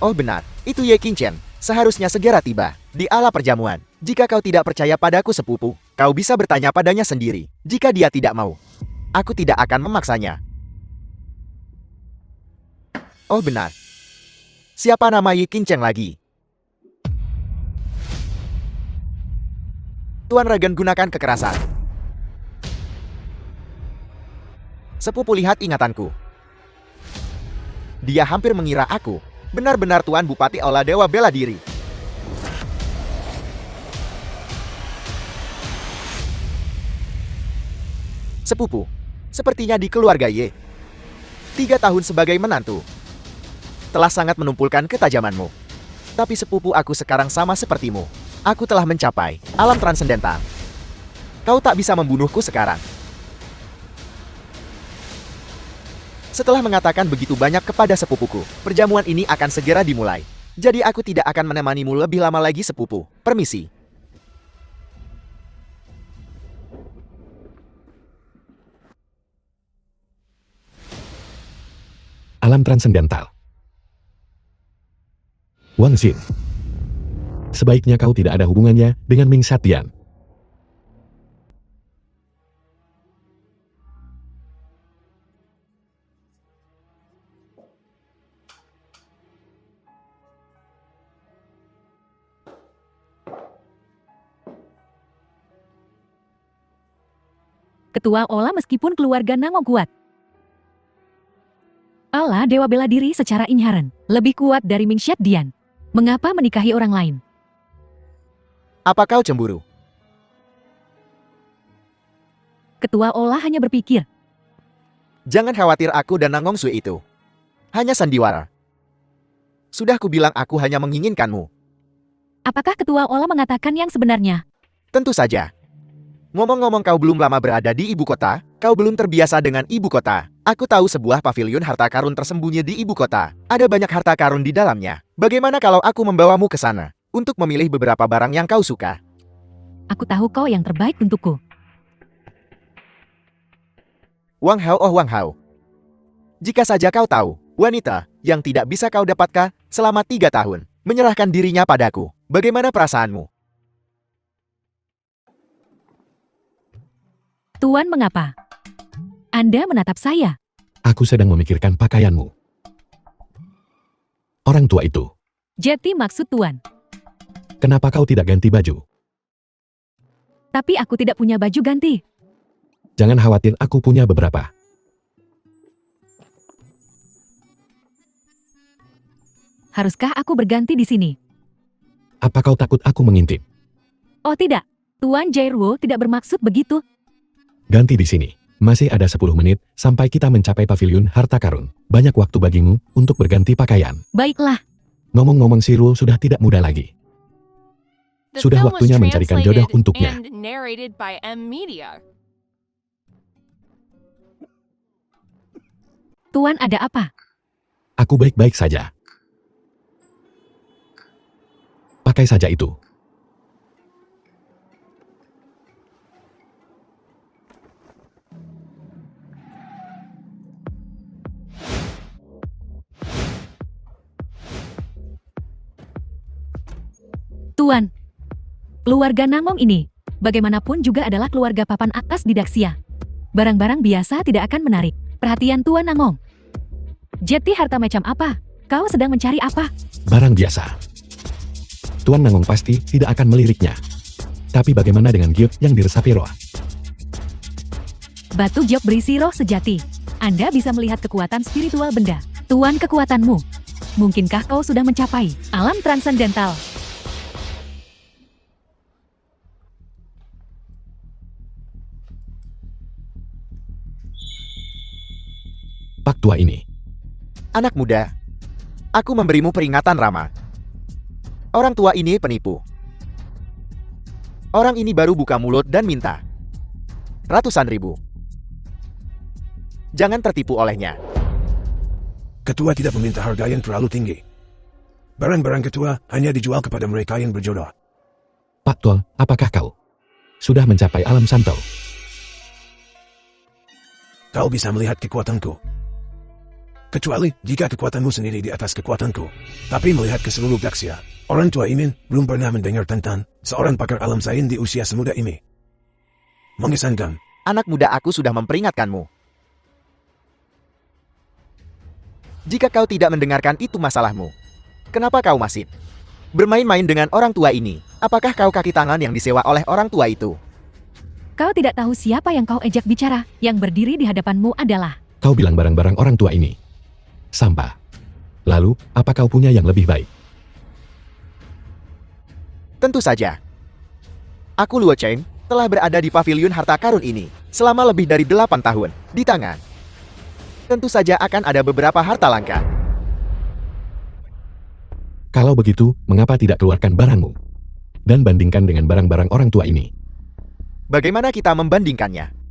Oh benar, itu Ye Qingchen. Seharusnya segera tiba di ala perjamuan. Jika kau tidak percaya padaku sepupu, kau bisa bertanya padanya sendiri. Jika dia tidak mau, aku tidak akan memaksanya. Oh benar. Siapa nama Yi Qingchen lagi? Tuan Ragen gunakan kekerasan. Sepupu lihat ingatanku. Dia hampir mengira aku benar-benar Tuan Bupati Aula Dewa Bela Diri. Sepupu, sepertinya di keluarga Ye, 3 tahun sebagai menantu telah sangat menumpulkan ketajamanmu. Tapi sepupu aku sekarang sama sepertimu. Aku telah mencapai alam transendental. Kau tak bisa membunuhku sekarang. Setelah mengatakan begitu banyak kepada sepupuku, perjamuan ini akan segera dimulai. Jadi aku tidak akan menemanimu lebih lama lagi sepupu. Permisi. Alam transendental. Wang Xin. Sebaiknya kau tidak ada hubungannya dengan Ming Satian. Ketua Ola meskipun keluarga Nangong kuat. Allah Dewa Bela Diri secara inherent lebih kuat dari Ming Dian. Mengapa menikahi orang lain? Apa kau cemburu? Ketua Ola hanya berpikir. Jangan khawatir, aku dan Nangong Sui itu hanya sandiwara. Sudah kubilang aku hanya menginginkanmu. Apakah Ketua Ola mengatakan yang sebenarnya? Tentu saja. Ngomong-ngomong, kau belum lama berada di ibu kota, kau belum terbiasa dengan ibu kota. Aku tahu sebuah pavilion harta karun tersembunyi di ibu kota. Ada banyak harta karun di dalamnya. Bagaimana kalau aku membawamu ke sana untuk memilih beberapa barang yang kau suka? Aku tahu kau yang terbaik untukku. Wang Hao, oh Wang Hao. Jika saja kau tahu, wanita yang tidak bisa kau dapatkan selama 3 tahun, menyerahkan dirinya padaku. Bagaimana perasaanmu? Tuan, mengapa Anda menatap saya? Aku sedang memikirkan pakaianmu. Orang tua itu. Jeti maksud Tuan. Kenapa kau tidak ganti baju? Tapi aku tidak punya baju ganti. Jangan khawatir, aku punya beberapa. Haruskah aku berganti di sini? Apa kau takut aku mengintip? Oh tidak, Tuan Jairwo tidak bermaksud begitu. Ganti di sini. Masih ada 10 menit sampai kita mencapai pavilion harta karun. Banyak waktu bagimu untuk berganti pakaian. Baiklah. Ngomong-ngomong, Sirul sudah tidak muda lagi. Sudah waktunya mencarikan jodoh untuknya. Tuan, ada apa? Aku baik-baik saja. Pakai saja itu. Tuan, keluarga Namong ini, bagaimanapun juga adalah keluarga papan atas di Daxia. Barang-barang biasa tidak akan menarik perhatian Tuan Namong. Jeti harta macam apa? Kau sedang mencari apa? Barang biasa. Tuan Nangong pasti tidak akan meliriknya. Tapi bagaimana dengan giok yang diresapi roh? Batu giok berisi roh sejati. Anda bisa melihat kekuatan spiritual benda. Tuan kekuatanmu. Mungkinkah kau sudah mencapai alam transendental? Pak tua ini. Anak muda, aku memberimu peringatan Rama. Orang tua ini penipu. Orang ini baru buka mulut dan minta ratusan ribu. Jangan tertipu olehnya. Ketua tidak meminta harga yang terlalu tinggi. Barang-barang ketua hanya dijual kepada mereka yang berjodoh. Pak Tual, apakah kau sudah mencapai alam santo? Kau bisa melihat kekuatanku. Kecuali jika kekuatanmu sendiri di atas kekuatanku. Tapi melihat ke seluruh Daxia, orang tua Imin belum pernah mendengar tentang seorang pakar alam sains di usia semuda ini. Mengesankan. Anak muda, aku sudah memperingatkanmu. Jika kau tidak mendengarkan, itu masalahmu. Kenapa kau masih bermain-main dengan orang tua ini? Apakah kau kaki tangan yang disewa oleh orang tua itu? Kau tidak tahu siapa yang kau ejak bicara. Yang berdiri di hadapanmu adalah... Kau bilang barang-barang orang tua ini sampah. Lalu, apa kau punya yang lebih baik? Tentu saja. Aku Luo Cheng telah berada di pavilion harta karun ini selama lebih dari 8 tahun. Di tangan tentu saja akan ada beberapa harta langka. Kalau begitu, mengapa tidak keluarkan barangmu? Dan bandingkan dengan barang-barang orang tua ini. Bagaimana kita membandingkannya?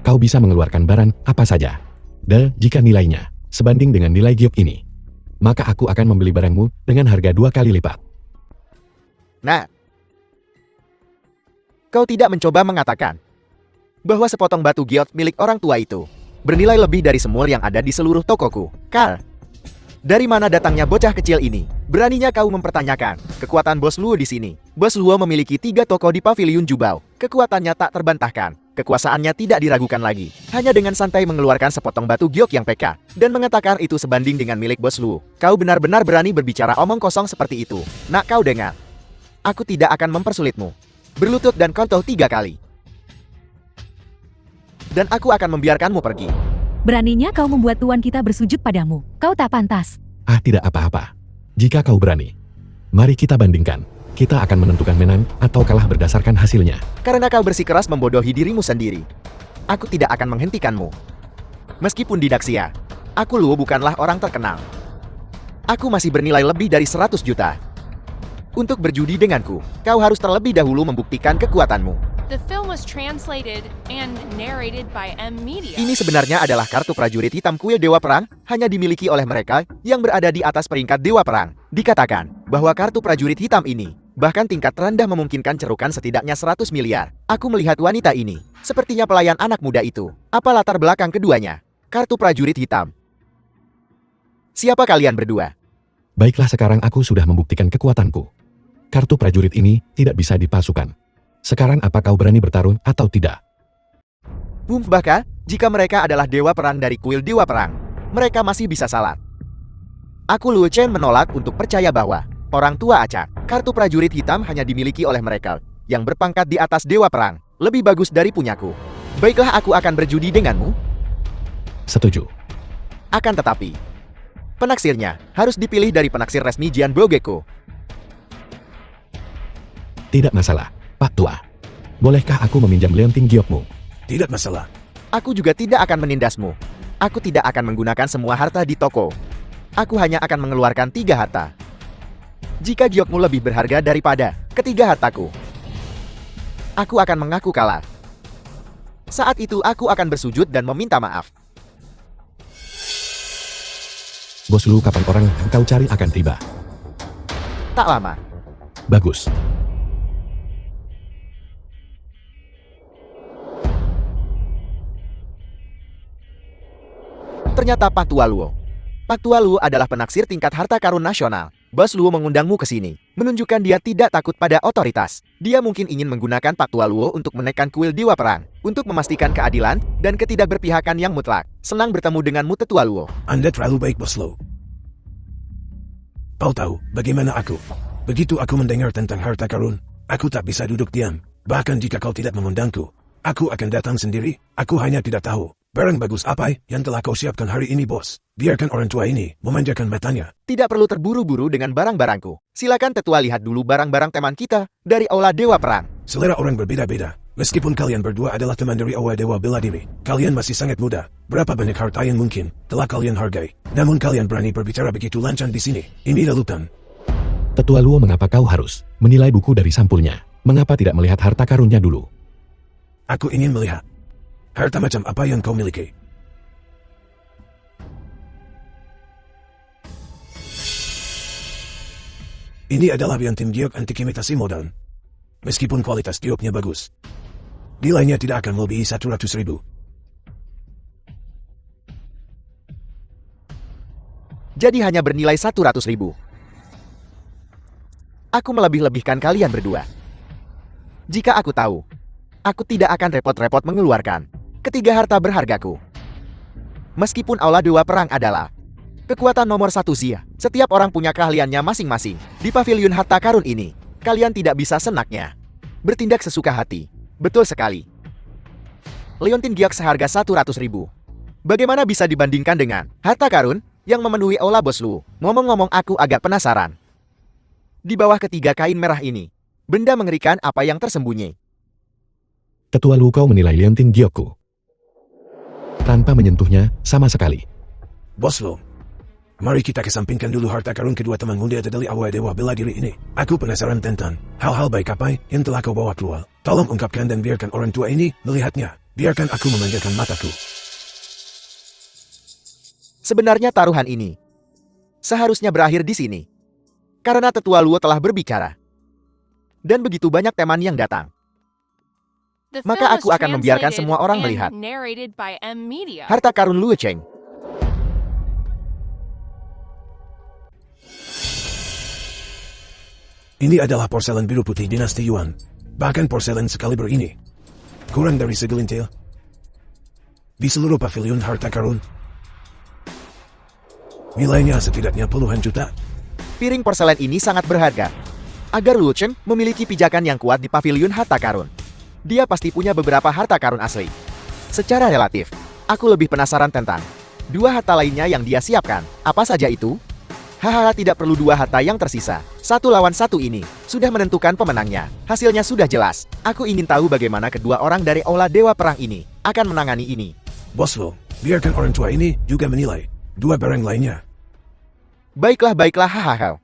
Kau bisa mengeluarkan barang apa saja. Dan jika nilainya sebanding dengan nilai giok ini, maka aku akan membeli barangmu dengan harga 2 kali lipat. Nah, kau tidak mencoba mengatakan bahwa sepotong batu giok milik orang tua itu bernilai lebih dari semua yang ada di seluruh tokoku. Kal, dari mana datangnya bocah kecil ini? Beraninya kau mempertanyakan kekuatan Bos Luo di sini. Bos Luo memiliki 3 toko di pavilion Jubao. Kekuatannya tak terbantahkan. Kekuasaannya tidak diragukan lagi. Hanya dengan santai mengeluarkan sepotong batu giok yang peka dan mengatakan itu sebanding dengan milik Bos Luo. Kau benar-benar berani berbicara omong kosong seperti itu. Nak, kau dengar. Aku tidak akan mempersulitmu. Berlutut dan kontol 3 kali. Dan aku akan membiarkanmu pergi. Beraninya kau membuat tuan kita bersujud padamu. Kau tak pantas. Ah, tidak apa-apa. Jika kau berani, mari kita bandingkan. Kita akan menentukan menang atau kalah berdasarkan hasilnya. Karena kau bersikeras membodohi dirimu sendiri, aku tidak akan menghentikanmu. Meskipun di Daxia, aku Luo bukanlah orang terkenal. Aku masih bernilai lebih dari 100 juta. Untuk berjudi denganku, kau harus terlebih dahulu membuktikan kekuatanmu. The film was translated and narrated by M Media. Ini sebenarnya adalah kartu prajurit hitam kuil Dewa Perang, hanya dimiliki oleh mereka yang berada di atas peringkat Dewa Perang. Dikatakan bahwa kartu prajurit hitam ini bahkan tingkat terendah memungkinkan cerukan setidaknya 100 miliar. Aku melihat wanita ini, sepertinya pelayan anak muda itu. Apa latar belakang keduanya? Kartu prajurit hitam. Siapa kalian berdua? Baiklah, sekarang aku sudah membuktikan kekuatanku. Kartu prajurit ini tidak bisa dipalsukan. Sekarang apa kau berani bertarung atau tidak? Bahkan, jika mereka adalah Dewa Perang dari kuil Dewa Perang, mereka masih bisa salah. Aku Luo Chen menolak untuk percaya bahwa orang tua acak, kartu prajurit hitam hanya dimiliki oleh mereka yang berpangkat di atas Dewa Perang, lebih bagus dari punyaku. Baiklah, aku akan berjudi denganmu. Setuju. Akan tetapi, penaksirnya harus dipilih dari penaksir resmi Jian Bogeko. Tidak masalah, Pak Tua. Bolehkah aku meminjam leonting giokmu? Tidak masalah. Aku juga tidak akan menindasmu. Aku tidak akan menggunakan semua harta di toko. Aku hanya akan mengeluarkan 3 harta. Jika giokmu lebih berharga daripada ketiga hartaku, aku akan mengaku kalah. Saat itu aku akan bersujud dan meminta maaf. Bos Lu, kapan orang yang kau cari akan tiba? Tak lama. Bagus. Ternyata Pak Tua Luo Pak Tua Luo adalah penaksir tingkat harta karun nasional. Bos Luo mengundangmu ke sini, menunjukkan dia tidak takut pada otoritas. Dia mungkin ingin menggunakan Pak Tua Luo untuk menekan kuil Dewa Perang, untuk memastikan keadilan dan ketidakberpihakan yang mutlak. Senang bertemu denganmu, Tetua Luo. Anda terlalu baik, Bos Luo. Kau tahu bagaimana aku? Begitu aku mendengar tentang harta karun, aku tak bisa duduk diam. Bahkan jika kau tidak mengundangku, aku akan datang sendiri. Aku hanya tidak tahu barang bagus apa yang telah kau siapkan hari ini, Bos. Biarkan orang tua ini memanjakan matanya. Tidak perlu terburu-buru dengan barang-barangku. Silakan Tetua lihat dulu barang-barang teman kita dari Aula Dewa Perang. Selera orang berbeda-beda. Meskipun kalian berdua adalah teman dari Aula Dewa Bela Diri, kalian masih sangat muda. Berapa banyak harta yang mungkin telah kalian hargai. Namun kalian berani berbicara begitu lancang di sini. Ini lalukan. Tetua Luo, mengapa kau harus menilai buku dari sampulnya? Mengapa tidak melihat harta karunnya dulu? Aku ingin melihat harta macam apa yang kau miliki. Ini adalah liantin giok antik imitasi modern. Meskipun kualitas gioknya bagus, nilainya tidak akan melebihi 100.000. Jadi hanya bernilai 100.000. Aku melebih-lebihkan kalian berdua. Jika aku tahu, aku tidak akan repot-repot mengeluarkan ketiga harta berhargaku. Meskipun Aula Dewa Perang adalah kekuatan nomor 1 Zia, setiap orang punya keahliannya masing-masing. Di pavilion harta karun ini, kalian tidak bisa senaknya bertindak sesuka hati. Betul sekali. Leontin giok seharga 100.000. Bagaimana bisa dibandingkan dengan harta karun yang memenuhi Aula Bos Luo? Ngomong-ngomong, aku agak penasaran. Di bawah ketiga kain merah ini, benda mengerikan apa yang tersembunyi? Tetua Luo, kau menilai liantin giokku tanpa menyentuhnya sama sekali. Bos Luo, mari kita kesampingkan dulu harta karun kedua teman muda dari Aula Dewa Bela Diri ini. Aku penasaran tentang hal-hal baik apa yang telah kau bawa keluar. Tolong ungkapkan dan biarkan orang tua ini melihatnya. Biarkan aku memanjakan mataku. Sebenarnya taruhan ini seharusnya berakhir di sini. Karena Tetua Luo telah berbicara. Dan begitu banyak teman yang datang. The Maka film aku was akan membiarkan translated semua orang and melihat narrated by M Media. harta karun Luo Cheng. Ini adalah porselen biru putih dinasti Yuan. Bahkan porselen sekaliber ini kurang dari segelintir. Di seluruh pavilion harta karun, nilainya setidaknya puluhan juta. Piring porselen ini sangat berharga. Agar Luo Cheng memiliki pijakan yang kuat di pavilion harta karun, dia pasti punya beberapa harta karun asli. Secara relatif, aku lebih penasaran tentang dua harta lainnya yang dia siapkan. Apa saja itu? Hahaha, tidak perlu dua harta yang tersisa. 1 lawan 1 ini sudah menentukan pemenangnya. Hasilnya sudah jelas. Aku ingin tahu bagaimana kedua orang dari Aula Dewa Perang ini akan menangani ini. Bos Luo, biarkan orang tua ini juga menilai dua barang lainnya. Baiklah, baiklah, hahaha.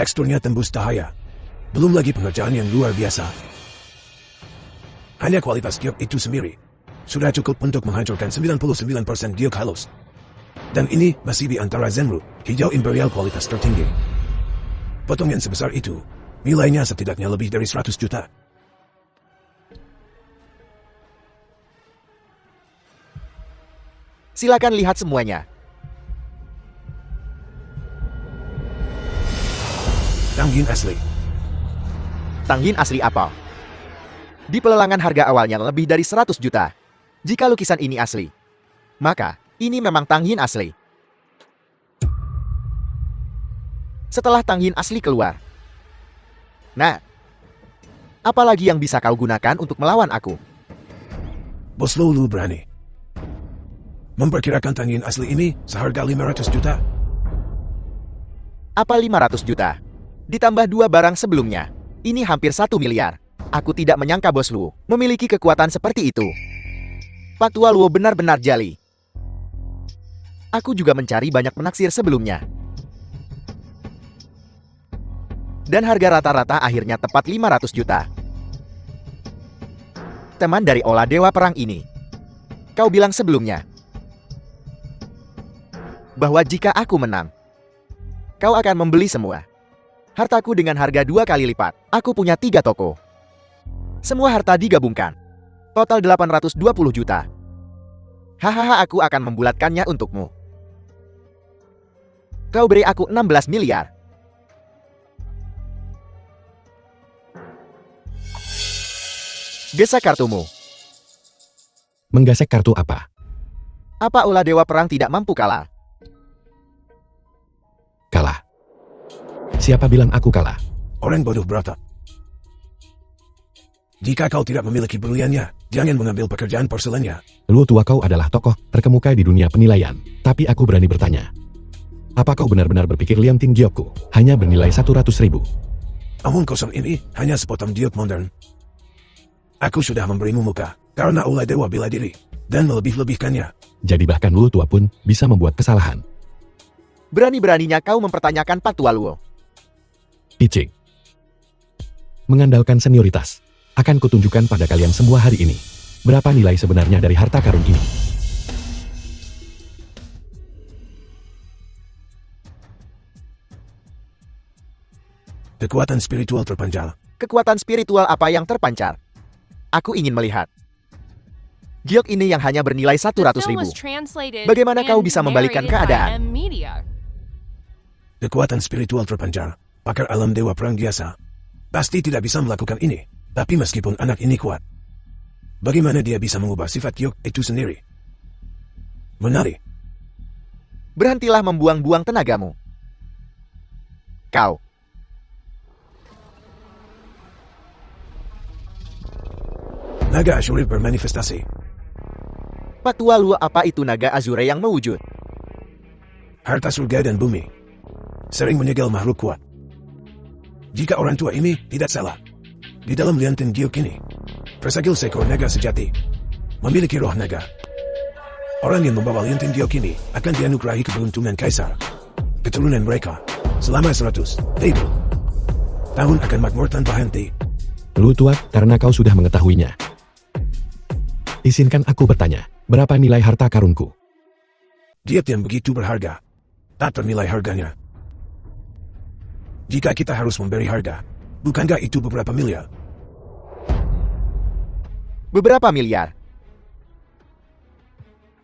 Teksturnya tembus cahaya. Belum lagi pengerjaan yang luar biasa. Hanya kualitas giok itu sendiri sudah cukup untuk menghancurkan 99% giok halus. Dan ini masih di antara Zenru, hijau imperial kualitas tertinggi. Potongan sebesar itu, nilainya setidaknya lebih dari 100 juta. Silakan lihat semuanya. Tanghin asli. Tanghin asli apa? Di pelelangan harga awalnya lebih dari 100 juta. Jika lukisan ini asli, maka ini memang Tanghin asli. Setelah Tanghin asli keluar, nah, apalagi yang bisa kau gunakan untuk melawan aku? Bos Luo berani memperkirakan Tanghin asli ini seharga 500 juta. Apa 500 juta? Ditambah dua barang sebelumnya, ini hampir 1 miliar. Aku tidak menyangka Bos Luo memiliki kekuatan seperti itu. Pak Tua Luo benar-benar jali. Aku juga mencari banyak penaksir sebelumnya. Dan harga rata-rata akhirnya tepat 500 juta. Teman dari Aula Dewa Perang ini, kau bilang sebelumnya bahwa jika aku menang, kau akan membeli semua hartaku dengan harga 2 kali lipat. Aku punya 3 toko. Semua harta digabungkan. Total 820 juta. Hahaha, aku akan membulatkannya untukmu. Kau beri aku 16 miliar. Gesek kartumu. Menggesek kartu apa? Apa ulah dewa perang tidak mampu kalah? Kalah. Siapa bilang aku kalah? Orang bodoh berotak. Jika kau tidak memiliki berliannya, jangan mengambil pekerjaan porselennya. Lu tua, kau adalah tokoh terkemuka di dunia penilaian. Tapi aku berani bertanya. Apa kau benar-benar berpikir liantin giokku hanya bernilai 100.000? Omong kosong ini hanya sepotong giok modern. Aku sudah memberimu muka, karena ulah dewa bela diri, dan melebih-lebihkannya. Jadi bahkan lu tua pun bisa membuat kesalahan. Berani-beraninya kau mempertanyakan Patua Luo. Picik. Mengandalkan senioritas. Akan kutunjukkan pada kalian semua hari ini. Berapa nilai sebenarnya dari harta karun ini? Kekuatan spiritual terpanjal. Kekuatan spiritual apa yang terpancar? Aku ingin melihat. Giok ini yang hanya bernilai The 100.000. film was translated Bagaimana kau and bisa membalikkan narrated by keadaan? M Media. Kekuatan spiritual terpanjal. Pakar alam dewa perang biasa. Pasti tidak bisa melakukan ini. Tapi meskipun anak ini kuat, bagaimana dia bisa mengubah sifat giok itu sendiri? Menarik. Berhentilah membuang-buang tenagamu. Kau. Naga Ashuri bermanifestasi. Patua Luo, apa itu naga Azure yang mewujud? Harta surga dan bumi. Sering menyegel makhluk kuat. Jika orang tua ini tidak salah, di dalam liantin giok ini, tersegel seekor naga sejati. Memiliki roh naga. Orang yang membawa liantin giok ini akan dianugerahi keberuntungan kaisar. Keturunan mereka, selama 100 tahun akan makmur tanpa henti. Lu tua, karena kau sudah mengetahuinya. Izinkan aku bertanya, berapa nilai harta karunku? Giok yang begitu berharga, tak ternilai harganya. Jika kita harus memberi harga, bukankah itu beberapa miliar? Beberapa miliar.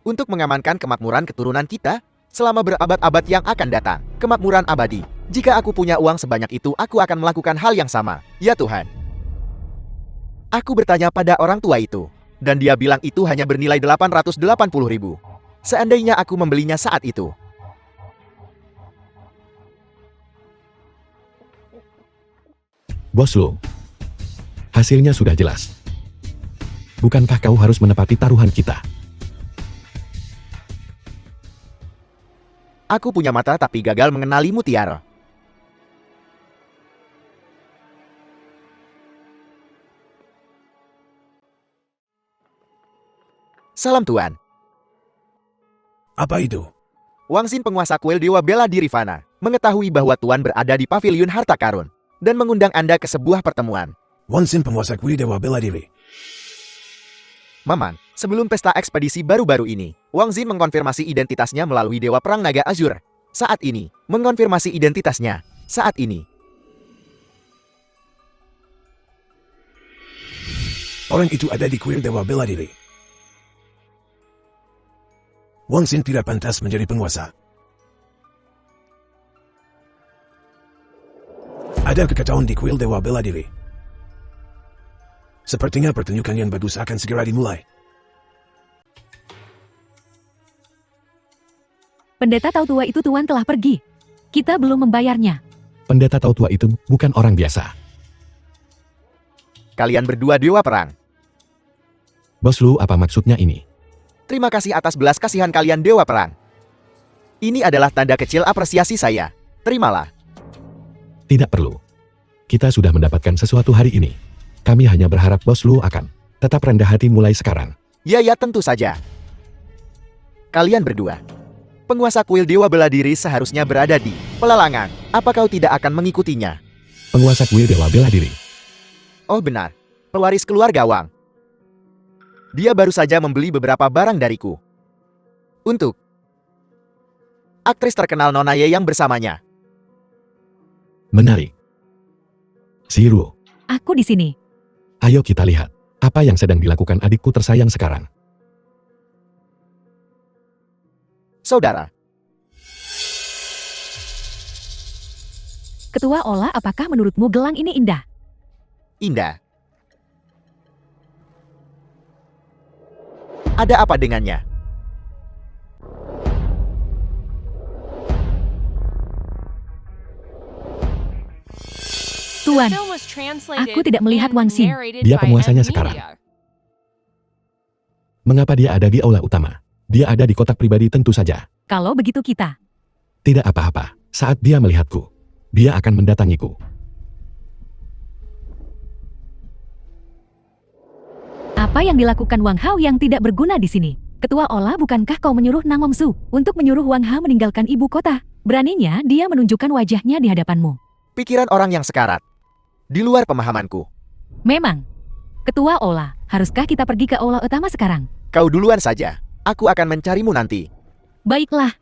Untuk mengamankan kemakmuran keturunan kita, selama berabad-abad yang akan datang, kemakmuran abadi. Jika aku punya uang sebanyak itu, aku akan melakukan hal yang sama. Ya Tuhan. Aku bertanya pada orang tua itu, dan dia bilang itu hanya bernilai 880.000. Seandainya aku membelinya saat itu. Bos Lu. Hasilnya sudah jelas. Bukankah kau harus menepati taruhan kita? Aku punya mata tapi gagal mengenali mutiara. Salam Tuan. Apa itu? Wangzin, penguasa kuil Dewa Bela Diri Fana, mengetahui bahwa Tuan berada di paviliun harta karun dan mengundang Anda ke sebuah pertemuan. Wangzin, penguasa kuil dewa bela diri. Maman, sebelum pesta ekspedisi baru-baru ini, Wangzin mengkonfirmasi identitasnya melalui Dewa Perang Naga Azur. Saat ini, mengonfirmasi identitasnya. Saat ini. Orang itu ada di kuil dewa bela diri. Wangzin tidak pantas menjadi penguasa. Ada kekacauan di kuil dewa bela diri. Sepertinya pertunjukan yang bagus akan segera dimulai. Pendeta tahu tua itu Tuan telah pergi. Kita belum membayarnya. Pendeta tahu tua itu bukan orang biasa. Kalian berdua Dewa Perang. Bos Lu, apa maksudnya ini? Terima kasih atas belas kasihan kalian Dewa Perang. Ini adalah tanda kecil apresiasi saya. Terimalah. Tidak perlu. Kita sudah mendapatkan sesuatu hari ini. Kami hanya berharap Bos Lu akan tetap rendah hati mulai sekarang. Ya, tentu saja. Kalian berdua, penguasa kuil Dewa Bela Diri, seharusnya berada di pelelangan. Apa kau tidak akan mengikutinya? Penguasa kuil dewa bela diri. Oh benar, pewaris keluarga Wang. Dia baru saja membeli beberapa barang dariku. Untuk aktris terkenal Nona Ye yang bersamanya. Menarik. Siru. Aku di sini. Ayo kita lihat, apa yang sedang dilakukan adikku tersayang sekarang. Saudara, Ketua Ola, apakah menurutmu gelang ini indah? indah. Ada apa dengannya? Tuan, The film was translated aku tidak melihat and Wang Xin. narrated Dia by penguasanya M sekarang. Media. Mengapa dia ada di aula utama? Dia ada di kotak pribadi tentu saja. Kalau begitu kita. Tidak apa-apa, saat dia melihatku, dia akan mendatangiku. Apa yang dilakukan Wang Hao yang tidak berguna di sini? Ketua Ola, bukankah kau menyuruh Nang Hongsu untuk menyuruh Wang Hao meninggalkan ibu kota? Beraninya dia menunjukkan wajahnya di hadapanmu. Pikiran orang yang sekarat. Di luar pemahamanku. Memang. Ketua Ola, haruskah kita pergi ke aula utama sekarang? Kau duluan saja. Aku akan mencarimu nanti. Baiklah.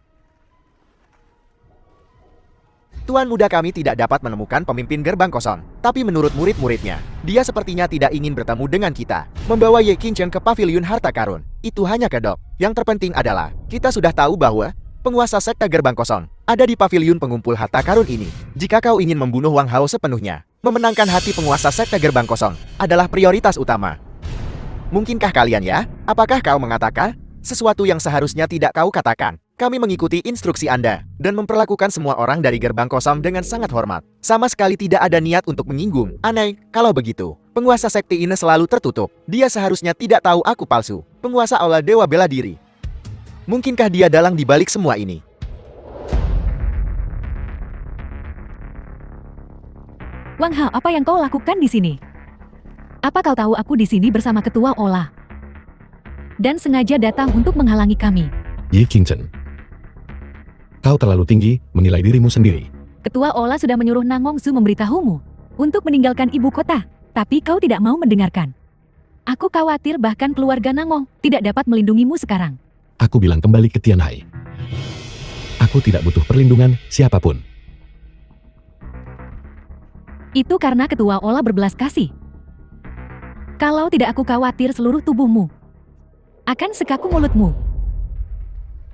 Tuan muda kami tidak dapat menemukan pemimpin gerbang kosong. Tapi menurut murid-muridnya, dia sepertinya tidak ingin bertemu dengan kita. Membawa Ye Qingcheng ke pavilion harta karun. Itu hanya kedok. Yang terpenting adalah, kita sudah tahu bahwa penguasa sekte gerbang kosong ada di pavilion pengumpul harta karun ini. Jika kau ingin membunuh Wang Hao sepenuhnya, memenangkan hati penguasa sekte gerbang kosong adalah prioritas utama. Mungkinkah kalian ya? Apakah kau mengatakan sesuatu yang seharusnya tidak kau katakan? Kami mengikuti instruksi Anda dan memperlakukan semua orang dari gerbang kosong dengan sangat hormat. Sama sekali tidak ada niat untuk menyinggung. Aneh, kalau begitu, penguasa sekte ini selalu tertutup. Dia seharusnya tidak tahu aku palsu. Penguasa aula dewa bela diri. Mungkinkah dia dalang di balik semua ini? Wang Hao, apa yang kau lakukan di sini? Apa kau tahu aku di sini bersama Ketua Ola? Dan sengaja datang untuk menghalangi kami. Ye Qingcheng, kau terlalu tinggi menilai dirimu sendiri. Ketua Ola sudah menyuruh Nang Hongsu memberitahumu untuk meninggalkan ibu kota, tapi kau tidak mau mendengarkan. Aku khawatir bahkan keluarga Nang Hong tidak dapat melindungimu sekarang. Aku bilang kembali ke Tianhai. Aku tidak butuh perlindungan siapapun. Itu karena Ketua Ola berbelas kasih. Kalau tidak, aku khawatir seluruh tubuhmu akan sekaku mulutmu.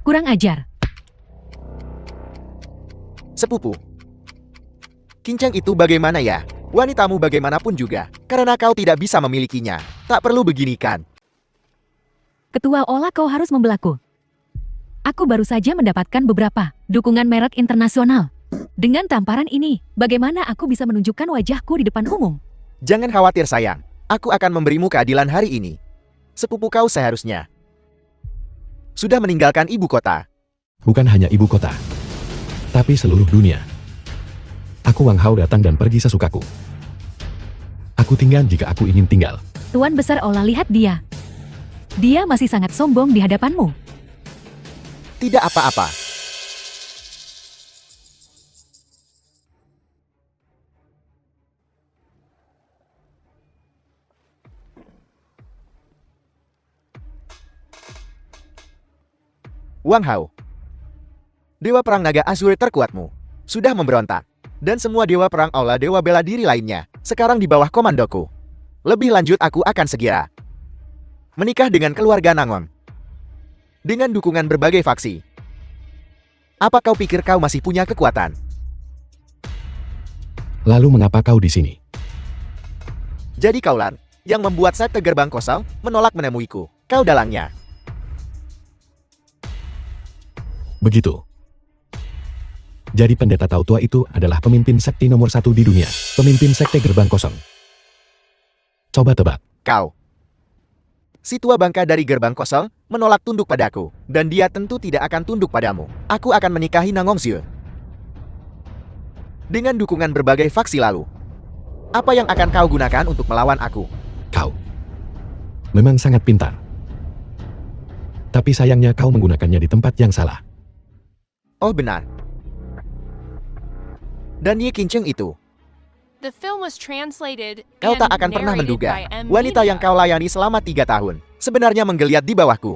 Kurang ajar. Sepupu. Qingcheng itu bagaimana ya? Wanitamu bagaimanapun juga. Karena kau tidak bisa memilikinya. Tak perlu begini kan? Ketua Ola, kau harus membelaku. Aku baru saja mendapatkan beberapa dukungan merek internasional. Dengan tamparan ini, bagaimana aku bisa menunjukkan wajahku di depan umum? Jangan khawatir sayang. Aku akan memberimu keadilan hari ini. Sepupu kau seharusnya sudah meninggalkan ibu kota. Bukan hanya ibu kota, tapi seluruh dunia. Aku Wang Hao datang dan pergi sesukaku. Aku tinggal jika aku ingin tinggal. Tuan Besar Ola, lihat dia. Dia masih sangat sombong di hadapanmu. Tidak apa-apa. Wang Hao, dewa perang naga Azure terkuatmu, sudah memberontak. Dan semua dewa perang aula dewa bela diri lainnya sekarang di bawah komandoku. Lebih lanjut, aku akan segera menikah dengan keluarga Nang Hong dengan dukungan berbagai faksi. Apa kau pikir kau masih punya kekuatan? Lalu mengapa kau di sini? Jadi kaulah yang membuat sekte gerbang kosong menolak menemuiku. Kau dalangnya. Begitu. Jadi pendeta Tao Tua itu adalah pemimpin sekte nomor 1 di dunia. Pemimpin sekte gerbang kosong. Coba tebak. Kau. Si tua bangka dari gerbang kosong menolak tunduk padaku. Dan dia tentu tidak akan tunduk padamu. Aku akan menikahi Nang Hongsu dengan dukungan berbagai faksi lalu. Apa yang akan kau gunakan untuk melawan aku? Kau memang sangat pintar. Tapi sayangnya kau menggunakannya di tempat yang salah. Oh benar. Dan Ye Qingcheng itu, The film was translated kau and tak akan pernah narrated menduga by M wanita yang Media. kau layani selama 3 tahun sebenarnya menggeliat di bawahku.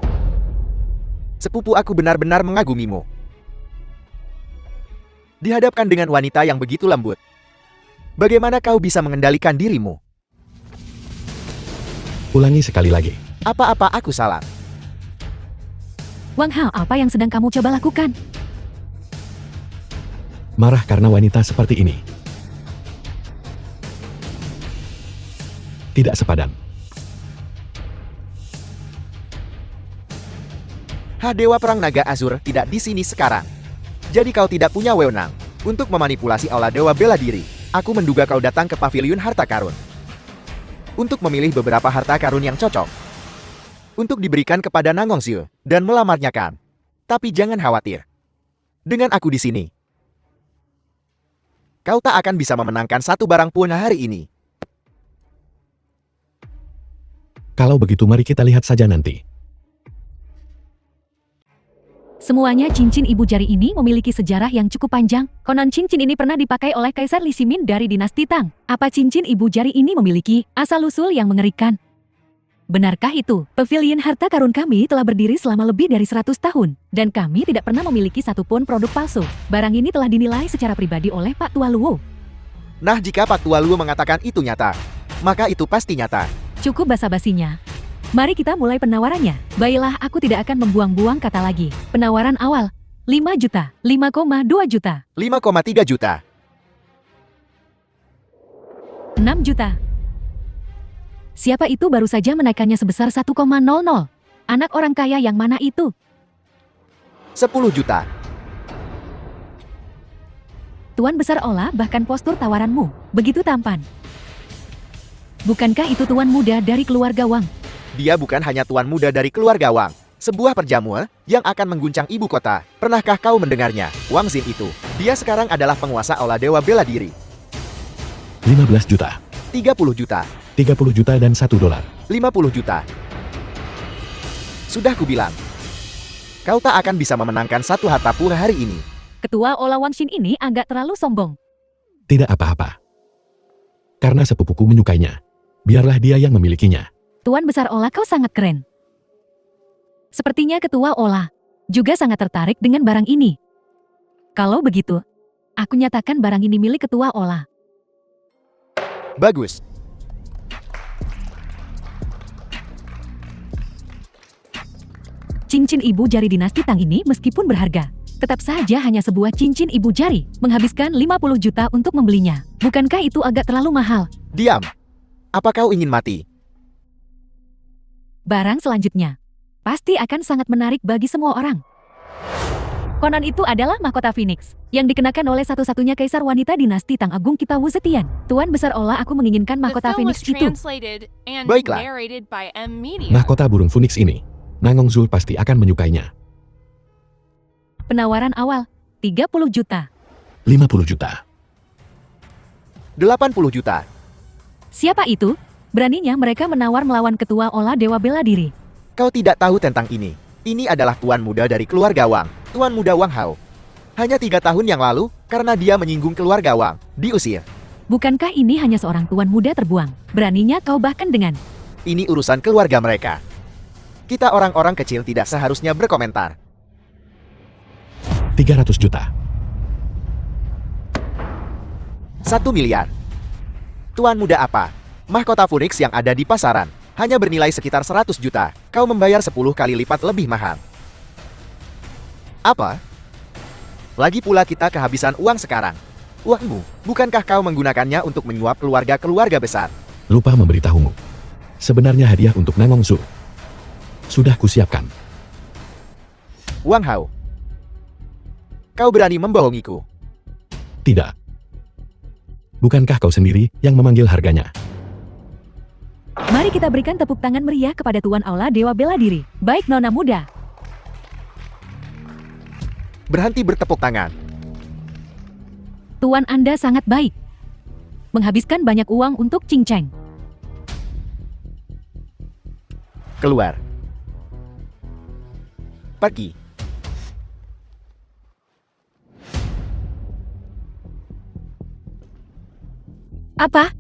Sepupu, aku benar-benar mengagumimu. Dihadapkan dengan wanita yang begitu lembut, bagaimana kau bisa mengendalikan dirimu? Ulangi sekali lagi. Apa-apa aku salah? Wang Hao, apa yang sedang kamu coba lakukan? Marah karena wanita seperti ini. Tidak sepadan. Dewa Perang Naga Azur tidak di sini sekarang. Jadi kau tidak punya wewenang untuk memanipulasi aula Dewa Bela Diri. Aku menduga kau datang ke pavilion harta karun untuk memilih beberapa harta karun yang cocok untuk diberikan kepada Nangongzil dan melamarnya kan. Tapi jangan khawatir. Dengan aku di sini, kau tak akan bisa memenangkan satu barang pun hari ini. Kalau begitu mari kita lihat saja nanti. Semuanya cincin ibu jari ini memiliki sejarah yang cukup panjang. Konon cincin ini pernah dipakai oleh Kaisar Li Ximin dari dinasti Tang. Apa cincin ibu jari ini memiliki asal-usul yang mengerikan? Benarkah itu? Pavilion harta karun kami telah berdiri selama lebih dari 100 tahun. Dan kami tidak pernah memiliki satupun produk palsu. Barang ini telah dinilai secara pribadi oleh Pak Tua Luo. Nah, jika Pak Tua Luo mengatakan itu nyata, maka itu pasti nyata. Cukup basa-basinya. Mari kita mulai penawarannya. Baiklah, aku tidak akan membuang-buang kata lagi. Penawaran awal, 5 juta, 5,2 juta, 5,3 juta. 6 juta. Siapa itu baru saja menaikkannya sebesar 1,00? Anak orang kaya yang mana itu? 10 juta. Tuan Besar Ola, bahkan postur tawaranmu begitu tampan. Bukankah itu tuan muda dari keluarga Wang? Dia bukan hanya tuan muda dari keluarga Wang. Sebuah perjamuan yang akan mengguncang ibu kota. Pernahkah kau mendengarnya? Wang Xin itu. Dia sekarang adalah penguasa aula Dewa Bela Diri. 15 juta. 30 juta. 30 juta dan $1. 50 juta. Sudah kubilang. Kau tak akan bisa memenangkan satu harta pun hari ini. Ketua Ola Wang Xin ini agak terlalu sombong. Tidak apa-apa. Karena sepupuku menyukainya. Biarlah dia yang memilikinya. Tuan Besar Ola, kau sangat keren. Sepertinya Ketua Ola juga sangat tertarik dengan barang ini. Kalau begitu, aku nyatakan barang ini milik Ketua Ola. Bagus. Cincin ibu jari dinasti Tang ini meskipun berharga, tetap saja hanya sebuah cincin ibu jari, menghabiskan 50 juta untuk membelinya. Bukankah itu agak terlalu mahal? Diam. Apa kau ingin mati? Barang selanjutnya pasti akan sangat menarik bagi semua orang. Konon itu adalah mahkota Phoenix yang dikenakan oleh satu-satunya kaisar wanita dinasti Tang Agung kita Wu Zetian. Tuan Besar Ola, aku menginginkan The mahkota film was Phoenix itu. translated and Baiklah. narrated by M Media. Mahkota burung Phoenix ini, Nangongzul pasti akan menyukainya. Penawaran awal, 30 juta. 50 juta. 80 juta. Siapa itu? Beraninya mereka menawar melawan Ketua Ola Dewa Bela Diri. Kau tidak tahu tentang ini. Ini adalah tuan muda dari keluarga Wang. Tuan muda Wang Hao. Hanya 3 tahun yang lalu, karena dia menyinggung keluarga Wang, diusir. Bukankah ini hanya seorang tuan muda terbuang? Beraninya kau bahkan dengan... Ini urusan keluarga mereka. Kita orang-orang kecil tidak seharusnya berkomentar. 300 juta. 1 miliar. Tuan muda apa? Mahkota Phoenix yang ada di pasaran hanya bernilai sekitar 100 juta. Kau membayar 10 kali lipat lebih mahal. Apa? Lagi pula kita kehabisan uang sekarang. Uangmu, bukankah kau menggunakannya untuk menyuap keluarga-keluarga besar? Lupa memberitahumu. Sebenarnya hadiah untuk Nangongzul sudah kusiapkan. Wang Hao. Kau berani membohongiku. Tidak. Bukankah kau sendiri yang memanggil harganya? Mari kita berikan tepuk tangan meriah kepada Tuan Aula Dewa Bela Diri. Baik Nona muda. Berhenti bertepuk tangan. Tuan Anda sangat baik. Menghabiskan banyak uang untuk cincang. Keluar. Pergi. Apa?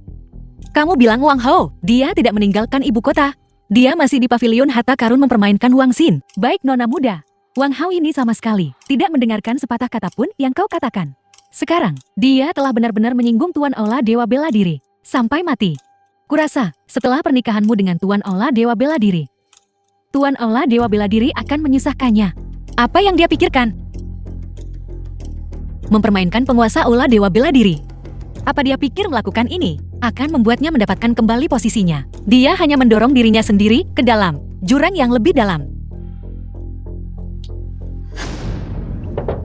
Kamu bilang Wang Hao, dia tidak meninggalkan ibu kota. Dia masih di pavilion harta karun mempermainkan Wang Xin. Baik Nona muda. Wang Hao ini sama sekali tidak mendengarkan sepatah kata pun yang kau katakan. Sekarang, dia telah benar-benar menyinggung Tuan Aula Dewa Bela Diri. Sampai mati. Kurasa, setelah pernikahanmu dengan Tuan Aula Dewa Bela Diri, Tuan Aula Dewa Bela Diri akan menyusahkannya. Apa yang dia pikirkan? Mempermainkan penguasa Aula Dewa Bela Diri. Apa dia pikir melakukan ini akan membuatnya mendapatkan kembali posisinya? Dia hanya mendorong dirinya sendiri ke dalam jurang yang lebih dalam.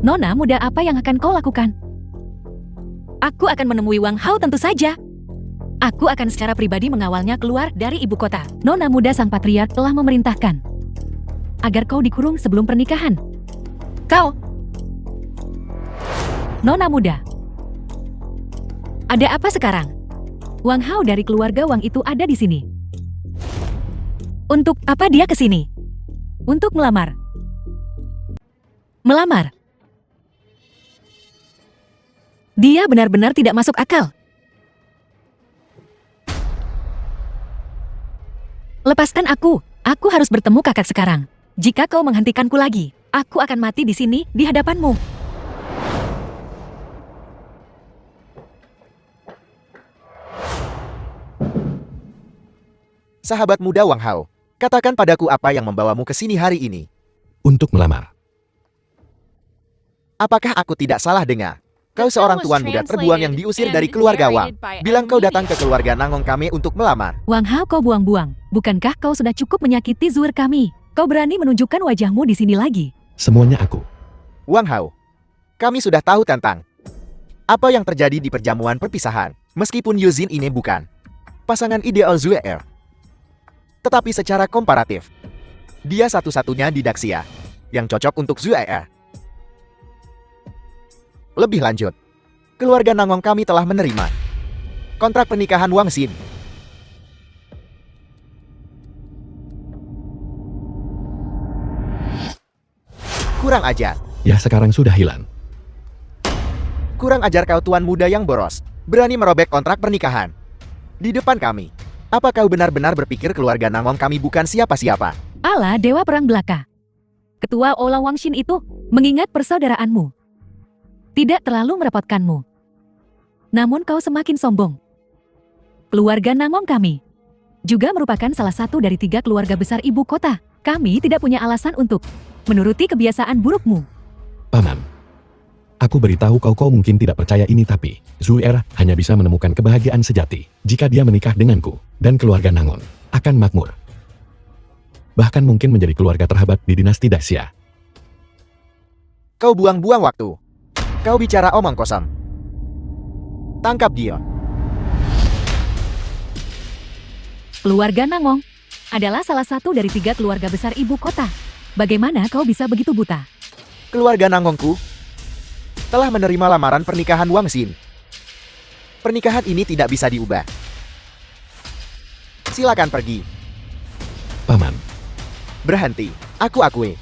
Nona muda, apa yang akan kau lakukan? Aku akan menemui Wang Hao tentu saja. Aku akan secara pribadi mengawalnya keluar dari ibu kota. Nona muda, sang patriark telah memerintahkan agar kau dikurung sebelum pernikahan. Kau, Nona muda, ada apa sekarang? Wang Hao dari keluarga Wang itu ada di sini. Untuk apa dia ke sini? Untuk melamar. Melamar? Dia benar-benar tidak masuk akal. Lepaskan aku harus bertemu kakak sekarang. Jika kau menghentikanku lagi, aku akan mati di sini di hadapanmu. Sahabat muda Wang Hao, katakan padaku apa yang membawamu ke sini hari ini. Untuk melamar. Apakah aku tidak salah dengar? Kau The film seorang was tuan muda terbuang yang translated diusir and dari keluarga Wang. narrated by Bilang kau datang ke media. keluarga Nangong kami untuk melamar. Wang Hao, kau buang-buang. Bukankah kau sudah cukup menyakiti zuhur kami? Kau berani menunjukkan wajahmu di sini lagi? Semuanya aku. Wang Hao, kami sudah tahu tentang apa yang terjadi di perjamuan perpisahan. Meskipun Yuzin ini bukan pasangan ideal Zue'er, tetapi secara komparatif, dia satu-satunya di Daxia yang cocok untuk Zue'er. Lebih lanjut, keluarga Nangong kami telah menerima kontrak pernikahan Wang Xin. Kurang ajar. Ya, sekarang sudah hilang. Kurang ajar kau, tuan muda yang boros. Berani merobek kontrak pernikahan di depan kami. Apa kau benar-benar berpikir keluarga Nangong kami bukan siapa-siapa? Allah, Dewa Perang Belaka. Ketua Ola Wang Xin itu mengingat persaudaraanmu. Tidak terlalu merepotkanmu. Namun kau semakin sombong. Keluarga Nangong kami juga merupakan salah satu dari 3 keluarga besar ibu kota. Kami tidak punya alasan untuk menuruti kebiasaan burukmu. Paman. Aku beritahu kau mungkin tidak percaya ini, tapi Zue'er hanya bisa menemukan kebahagiaan sejati jika dia menikah denganku, dan keluarga Nangon akan makmur. Bahkan mungkin menjadi keluarga terhebat di dinasti Daxia. Kau buang-buang waktu. Kau bicara omong kosong. Tangkap dia. Keluarga Nangong adalah salah satu dari 3 keluarga besar ibu kota. Bagaimana kau bisa begitu buta? Keluarga Nangongku telah menerima lamaran pernikahan Wang Xin. Pernikahan ini tidak bisa diubah. Silakan pergi. Paman. Berhenti. Aku akui.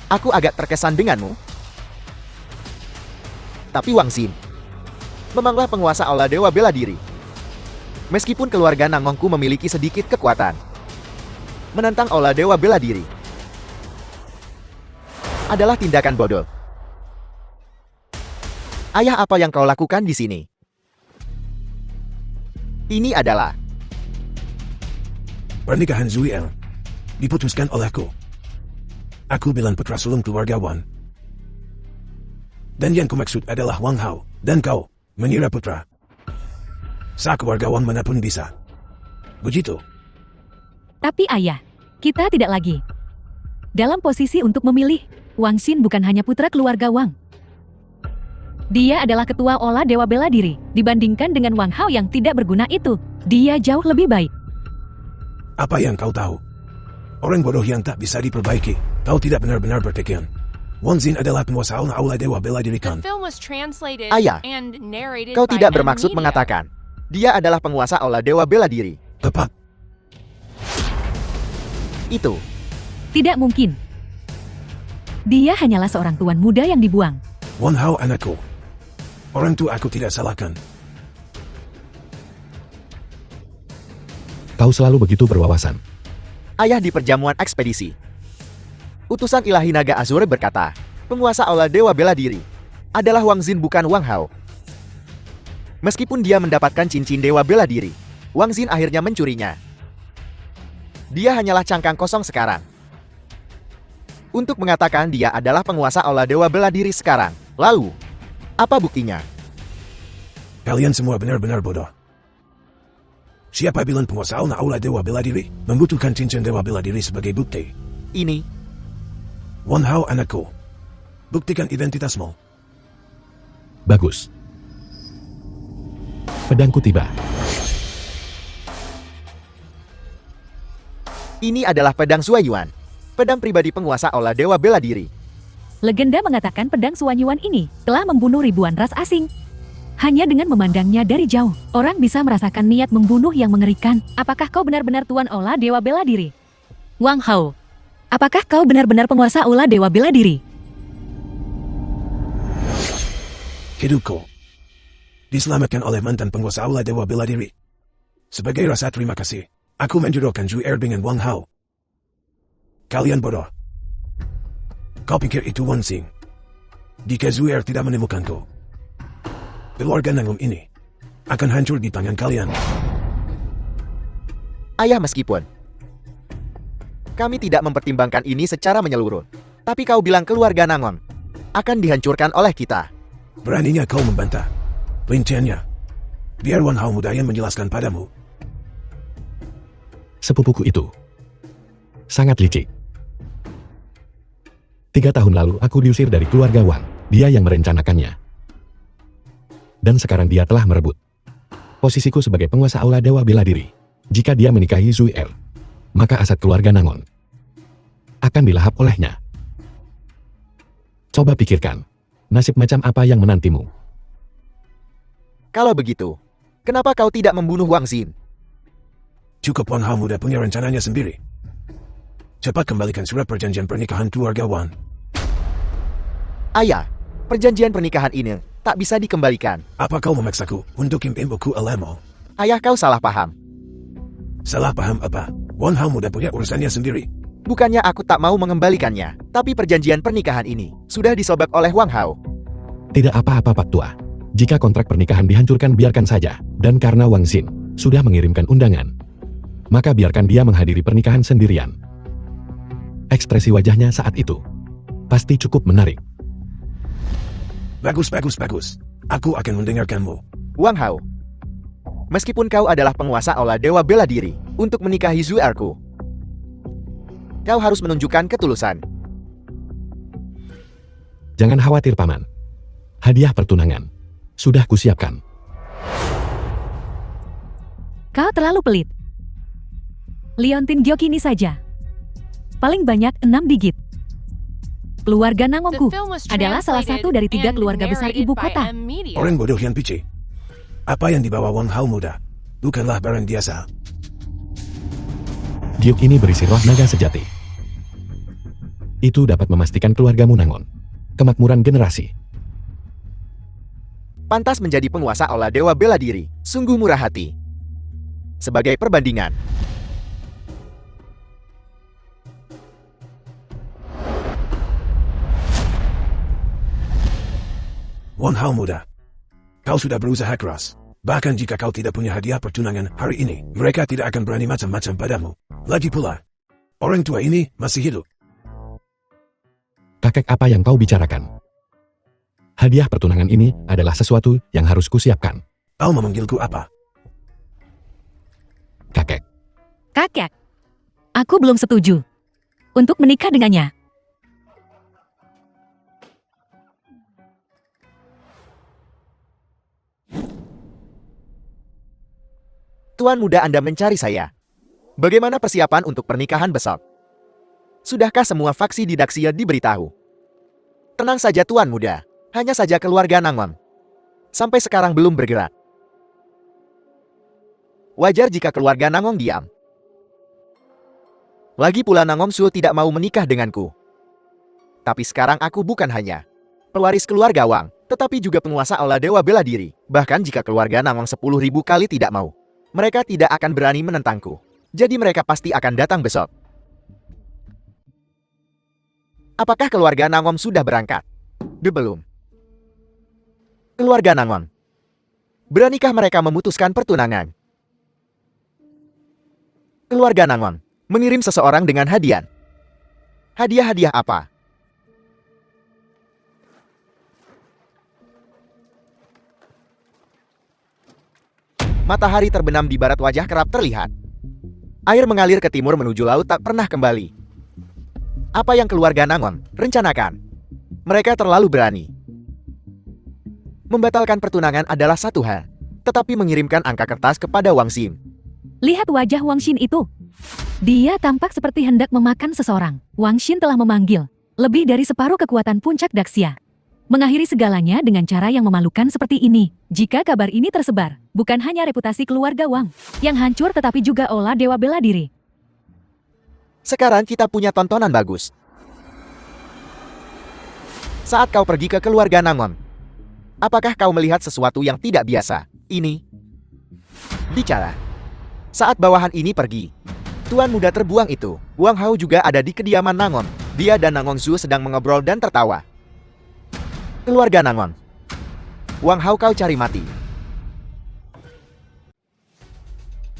Aku agak terkesan denganmu. Tapi Wang Xin memanglah penguasa Aula Dewa Bela Diri. Meskipun keluarga Nangongku memiliki sedikit kekuatan menentang Aula Dewa Bela Diri adalah tindakan bodoh. Ayah, apa yang kau lakukan di sini? Ini adalah Pernikahan Zue'er diputuskan olehku. Aku bilang putra sulung keluarga Wan. Dan yang kumaksud adalah Wang Hao. Dan kau mengira putra sa keluarga Wan manapun bisa. Begitu. Tapi ayah, kita tidak lagi dalam posisi untuk memilih. Wang Xin bukan hanya putra keluarga Wang. Dia adalah ketua Ola Dewa Bela Diri. Dibandingkan dengan Wang Hao yang tidak berguna itu, dia jauh lebih baik. Apa yang kau tahu? Orang bodoh yang tak bisa diperbaiki. Kau tidak benar-benar berpikir. Wang Xin adalah penguasa Aula Dewa Bela Diri kan? The film was translated Ayah, and narrated kau by tidak bermaksud media. mengatakan dia adalah penguasa Aula Dewa Bela Diri. Tepat. Itu Tidak mungkin. Dia hanyalah seorang tuan muda yang dibuang. Wang Hao anakku. Orang tua aku tidak salahkan. Kau selalu begitu berwawasan. ayah di perjamuan ekspedisi. Utusan ilahi naga Azur berkata, penguasa Aula Dewa Bela Diri adalah Wang Xin bukan Wang Hao. Meskipun dia mendapatkan cincin Dewa Bela Diri, Wang Xin akhirnya mencurinya. Dia hanyalah cangkang kosong sekarang. Untuk mengatakan dia adalah penguasa aula dewa bela diri sekarang. Lalu, apa buktinya? Kalian semua benar-benar bodoh. Siapa bilang penguasa aula dewa bela diri membutuhkan cincin dewa bela diri sebagai bukti? Ini, Wan Hao anakku. Buktikan identitasmu. Bagus. Pedangku tiba. ini adalah pedang Suayuan. Pedang pribadi penguasa aula dewa bela diri. Legenda mengatakan pedang Suanyuan ini telah membunuh ribuan ras asing. Hanya dengan memandangnya dari jauh, orang bisa merasakan niat membunuh yang mengerikan. Apakah kau benar-benar tuan aula dewa bela diri? Wang Hao, apakah kau benar-benar penguasa aula dewa bela diri? Hidupku diselamatkan oleh mantan penguasa aula dewa bela diri. Sebagai rasa terima kasih, aku menjodohkan Zhu Er dengan Wang Hao. Kalian bodoh. Kau pikir itu Wan Xing? Jika Zhu Er tidak menemukanku, keluarga Nangum ini akan hancur di tangan kalian. Ayah, meskipun kami tidak mempertimbangkan ini secara menyeluruh, tapi kau bilang keluarga Nangom akan dihancurkan oleh kita. Beraninya kau membantah rinciannya. Biar Wan Hao muda yang menjelaskan padamu. Sepupuku itu sangat licik. 3 tahun lalu aku diusir dari keluarga Wang. Dia yang merencanakannya. Dan sekarang dia telah merebut posisiku sebagai penguasa aula dewa bela diri. Jika dia menikahi Zhu Er, maka aset keluarga Nangon akan dilahap olehnya. Coba pikirkan, nasib macam apa yang menantimu. Kalau begitu, kenapa kau tidak membunuh Wang Xin? Cukup Wang Hao muda punya rencananya sendiri. Cepat kembalikan surat perjanjian pernikahan keluarga Wan. Ayah, perjanjian pernikahan ini tak bisa dikembalikan. Apa kau memaksaku untuk impian buku Alamo? Ayah, kau salah paham. Salah paham apa? Wan Hao muda punya urusannya sendiri. Bukannya aku tak mau mengembalikannya, tapi perjanjian pernikahan ini sudah disobek oleh Wang Hao. Tidak apa-apa Pak Tua. Jika kontrak pernikahan dihancurkan biarkan saja. Dan karena Wang Xin sudah mengirimkan undangan, maka biarkan dia menghadiri pernikahan sendirian. Ekspresi wajahnya saat itu pasti cukup menarik. Bagus. Aku akan mendengarkanmu. Wang Hao, meskipun kau adalah penguasa aula dewa bela diri untuk menikahi Zhu Erku, kau harus menunjukkan ketulusan. Jangan khawatir Paman. Hadiah pertunangan sudah kusiapkan. Kau terlalu pelit. Liontin Gyoki ini saja. Paling banyak 6 digit. Keluarga The Nangongku film was adalah salah satu dari 3 translated keluarga and besar narrated ibu by kota. M. Media. Orang bodoh yang pici. Apa yang dibawa Wan Hao muda bukanlah barang biasa. Giok ini berisi roh naga sejati. Itu dapat memastikan keluargamu Nangon kemakmuran generasi. Pantas menjadi penguasa aula dewa bela diri, sungguh murah hati. Sebagai perbandingan, Wan Hao muda, kau sudah berusaha keras. Bahkan jika kau tidak punya hadiah pertunangan hari ini, mereka tidak akan berani macam-macam padamu. Lagi pula, orang tua ini masih hidup. Kakek, apa yang kau bicarakan? Hadiah pertunangan ini adalah sesuatu yang harus kusiapkan. Kau memanggilku apa? Kakek, Kakek, aku belum setuju untuk menikah dengannya. Tuan muda Anda mencari saya. Bagaimana persiapan untuk pernikahan besok? Sudahkah semua faksi di Daxia diberitahu? Tenang saja Tuan muda, hanya saja keluarga Nangom sampai sekarang belum bergerak. Wajar jika keluarga Nangong diam. Lagi pula Nangom Sul tidak mau menikah denganku. Tapi sekarang aku bukan hanya pewaris keluarga Wang, tetapi juga penguasa aula dewa bela diri. Bahkan jika keluarga Nangong 10.000 kali tidak mau, mereka tidak akan berani menentangku. Jadi mereka pasti akan datang besok. Apakah keluarga Nangom sudah berangkat? Belum. Keluarga Nangom, beranikah mereka memutuskan pertunangan? Keluarga Nangon mengirim seseorang dengan hadiah. Hadiah-hadiah apa? Matahari terbenam di barat, wajah kerap terlihat. Air mengalir ke timur menuju laut tak pernah kembali. Apa yang keluarga Nangon rencanakan? Mereka terlalu berani. Membatalkan pertunangan adalah satu hal, tetapi mengirimkan angka kertas kepada Wang Xin. Lihat wajah Wang Xin itu. Dia tampak seperti hendak memakan seseorang. Wang Xin telah memanggil lebih dari separuh kekuatan puncak Daxia. Mengakhiri segalanya dengan cara yang memalukan seperti ini. Jika kabar ini tersebar, bukan hanya reputasi keluarga Wang yang hancur, tetapi juga olah dewa bela diri. Sekarang kita punya tontonan bagus. Saat kau pergi ke keluarga Nangon, apakah kau melihat sesuatu yang tidak biasa? Ini bicara. Saat bawahan ini pergi, tuan muda terbuang itu, Wang Hao, juga ada di kediaman Nangon. Dia dan Nangon Zhu sedang mengobrol dan tertawa. Keluarga Nangon. Wang Hao, kau cari mati.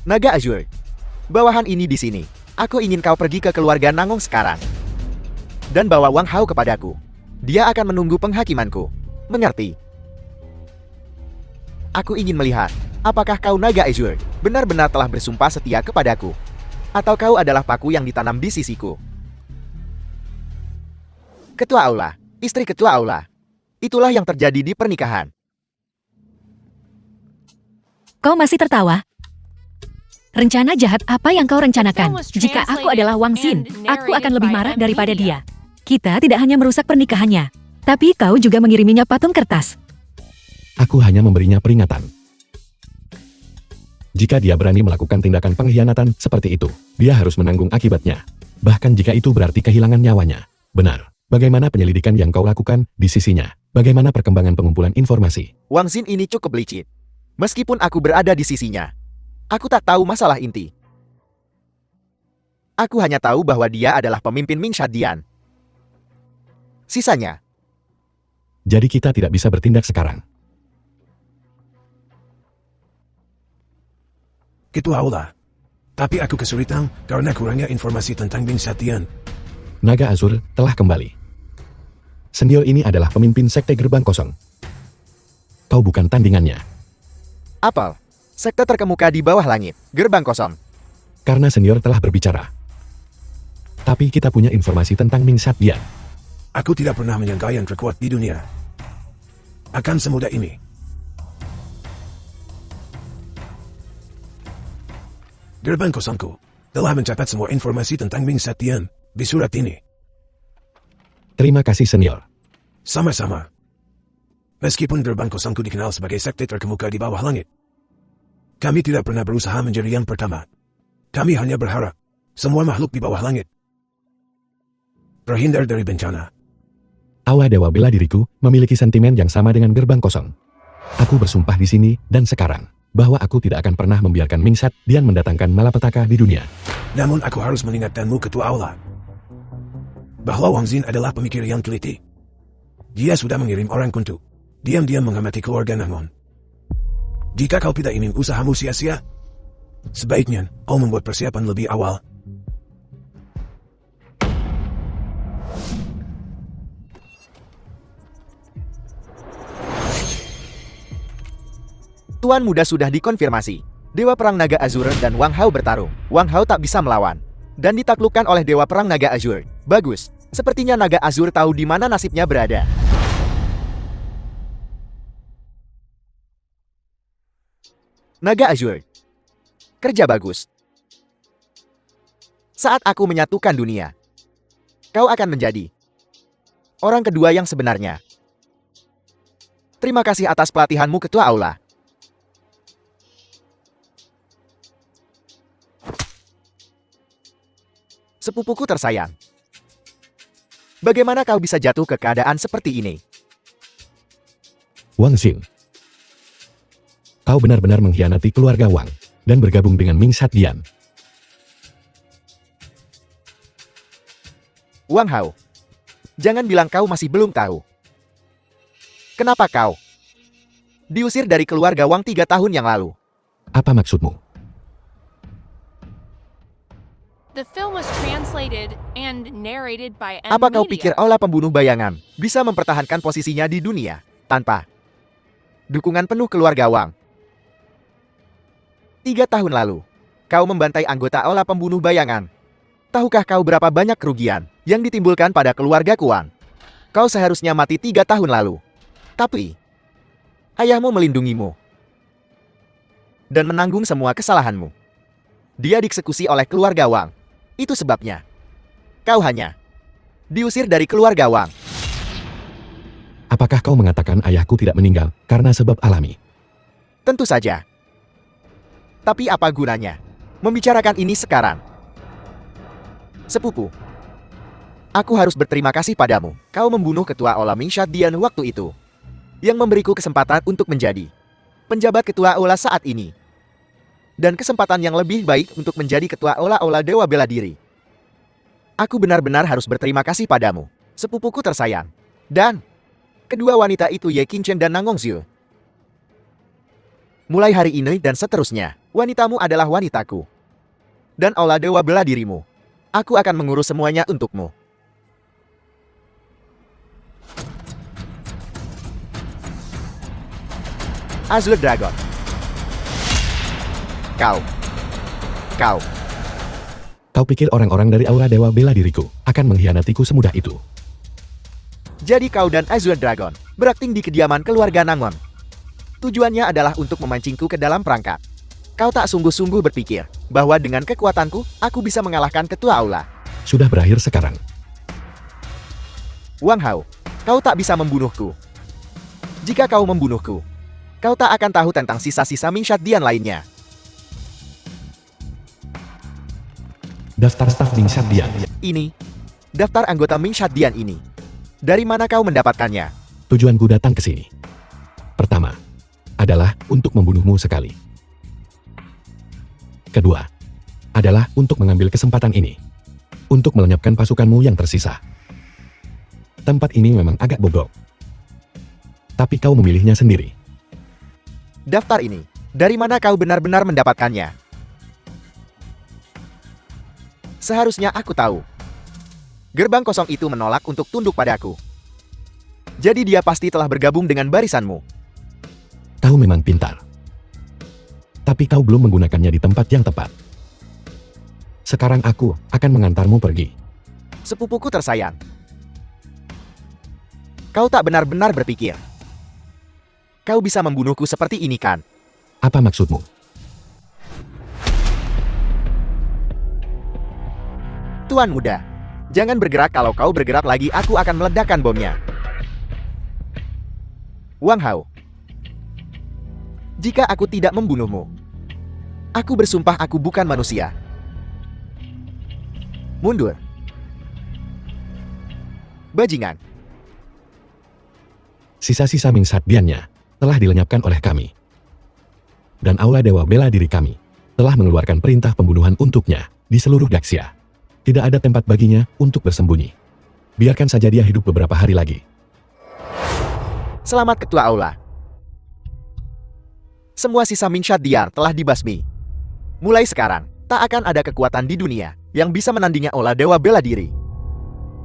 Naga Azur. Bawahan ini di sini. Aku ingin kau pergi ke keluarga Nangon sekarang. Dan bawa Wang Hao kepadaku. Dia akan menunggu penghakimanku. Mengerti? Aku ingin melihat, apakah kau Naga Azur benar-benar telah bersumpah setia kepadaku? Atau kau adalah paku yang ditanam di sisiku? Ketua Aula, istri Ketua Aula. Itulah yang terjadi di pernikahan. Kau masih tertawa? Rencana jahat apa yang kau rencanakan? Jika aku adalah Wang Xin, aku akan lebih marah daripada dia. Kita tidak hanya merusak pernikahannya, tapi kau juga mengiriminya patung kertas. Aku hanya memberinya peringatan. Jika dia berani melakukan tindakan pengkhianatan seperti itu, dia harus menanggung akibatnya. Bahkan jika itu berarti kehilangan nyawanya. Benar. Bagaimana penyelidikan yang kau lakukan di sisinya? Bagaimana perkembangan pengumpulan informasi? Wang Xin ini cukup licik. Meskipun aku berada di sisinya, aku tak tahu masalah inti. Aku hanya tahu bahwa dia adalah pemimpin Ming Shadian. Sisanya. Jadi kita tidak bisa bertindak sekarang. Ketua Aula. Tapi aku kesulitan karena kurangnya informasi tentang Ming Shadian. Naga Azur telah kembali. Senior ini adalah pemimpin Sekte Gerbang Kosong. Kau bukan tandingannya. Apel, sekte terkemuka di bawah langit, gerbang kosong. Karena senior telah berbicara. Tapi kita punya informasi tentang Ming Shadian. Aku tidak pernah menyangka yang terkuat di dunia akan semudah ini. Gerbang kosongku telah mencatat semua informasi tentang Ming Shadian di surat ini. Terima kasih senior. Sama-sama. Meskipun gerbang kosongku dikenal sebagai sekte terkemuka di bawah langit, kami tidak pernah berusaha menjadi yang pertama. Kami hanya berharap semua makhluk di bawah langit terhindar dari bencana. Aula Dewa Bela Diriku memiliki sentimen yang sama dengan gerbang kosong. Aku bersumpah di sini dan sekarang bahwa aku tidak akan pernah membiarkan Ming Shadian mendatangkan malapetaka di dunia. Namun aku harus mengingatkanmu, Ketua Aula, bahwa Wang Xin adalah pemikir yang teliti. Dia sudah mengirim orang untuk diam-diam mengamati keluarga Nangon. Jika kau tidak ingin usahamu sia-sia, sebaiknya kau membuat persiapan lebih awal. Tuan muda sudah dikonfirmasi. Dewa Perang Naga Azur dan Wang Hao bertarung. Wang Hao tak bisa melawan dan ditaklukkan oleh Dewa Perang Naga Azur. Bagus. Sepertinya Naga Azur tahu di mana nasibnya berada. Naga Azur. Kerja bagus. Saat aku menyatukan dunia, kau akan menjadi orang kedua yang sebenarnya. Terima kasih atas pelatihanmu, Ketua Aula. Sepupuku tersayang. Bagaimana kau bisa jatuh ke keadaan seperti ini? Wang Xin. Kau benar-benar mengkhianati keluarga Wang dan bergabung dengan Ming Shadian. Wang Hao, jangan bilang kau masih belum tahu. Kenapa kau diusir dari keluarga Wang 3 tahun yang lalu? Apa maksudmu? The film was translated and narrated by M Apa kau Media. pikir Aula pembunuh bayangan bisa mempertahankan posisinya di dunia tanpa dukungan penuh keluarga Wang? 3 tahun lalu, kau membantai anggota Aula pembunuh bayangan. Tahukah kau berapa banyak kerugian yang ditimbulkan pada keluarga Wang? Kau seharusnya mati 3 tahun lalu. Tapi, ayahmu melindungimu dan menanggung semua kesalahanmu. Dia dieksekusi oleh keluarga Wang. Itu sebabnya kau hanya diusir dari keluarga Wang. Apakah kau mengatakan ayahku tidak meninggal karena sebab alami? Tentu saja. Tapi apa gunanya membicarakan ini sekarang? Sepupu, aku harus berterima kasih padamu. Kau membunuh ketua Aula Ming Shadian waktu itu, yang memberiku kesempatan untuk menjadi penjabat ketua Aula saat ini. Dan kesempatan yang lebih baik untuk menjadi ketua Aula Dewa Bela Diri. Aku benar-benar harus berterima kasih padamu, sepupuku tersayang. Dan kedua wanita itu Ye Qingchen dan Nang Hongxiu. Mulai hari ini dan seterusnya, wanitamu adalah wanitaku. Dan Aula Dewa Bela Dirimu. Aku akan mengurus semuanya untukmu. Azure Dragon. Kau. Kau pikir orang-orang dari Aula Dewa Bela Diriku akan mengkhianatiku semudah itu? Jadi kau dan Azure Dragon berakting di kediaman keluarga Nangon. Tujuannya adalah untuk memancingku ke dalam perangkap. Kau tak sungguh-sungguh berpikir bahwa dengan kekuatanku, aku bisa mengalahkan ketua Aula. Sudah berakhir sekarang. Wang Hao, kau tak bisa membunuhku. Jika kau membunuhku, kau tak akan tahu tentang sisa-sisa Ming Shadian lainnya. Daftar staf Ming Shadian. Ini, daftar anggota Ming Shadian ini. Dari mana kau mendapatkannya? Tujuanku datang ke sini. Pertama, adalah untuk membunuhmu sekali. Kedua, adalah untuk mengambil kesempatan ini. Untuk melenyapkan pasukanmu yang tersisa. Tempat ini memang agak bobrok. Tapi kau memilihnya sendiri. Daftar ini, dari mana kau benar-benar mendapatkannya? Seharusnya aku tahu. Gerbang kosong itu menolak untuk tunduk padaku. Jadi dia pasti telah bergabung dengan barisanmu. Kau memang pintar. Tapi kau belum menggunakannya di tempat yang tepat. Sekarang aku akan mengantarmu pergi. Sepupuku tersayang. Kau tak benar-benar berpikir kau bisa membunuhku seperti ini kan? Apa maksudmu? Tuan muda, jangan bergerak. Kalau kau bergerak lagi, aku akan meledakkan bomnya. Wang Hao, jika aku tidak membunuhmu, aku bersumpah aku bukan manusia. Mundur. Bajingan. Sisa-sisa Ming Shadian-nya telah dilenyapkan oleh kami. Dan Aula Dewa Bela Diri kami telah mengeluarkan perintah pembunuhan untuknya di seluruh Daxia. Tidak ada tempat baginya untuk bersembunyi. Biarkan saja dia hidup beberapa hari lagi. Selamat ketua Aula. Semua sisa Ming Shadian telah dibasmi. Mulai sekarang, tak akan ada kekuatan di dunia yang bisa menandingi Aula Dewa Bela Diri.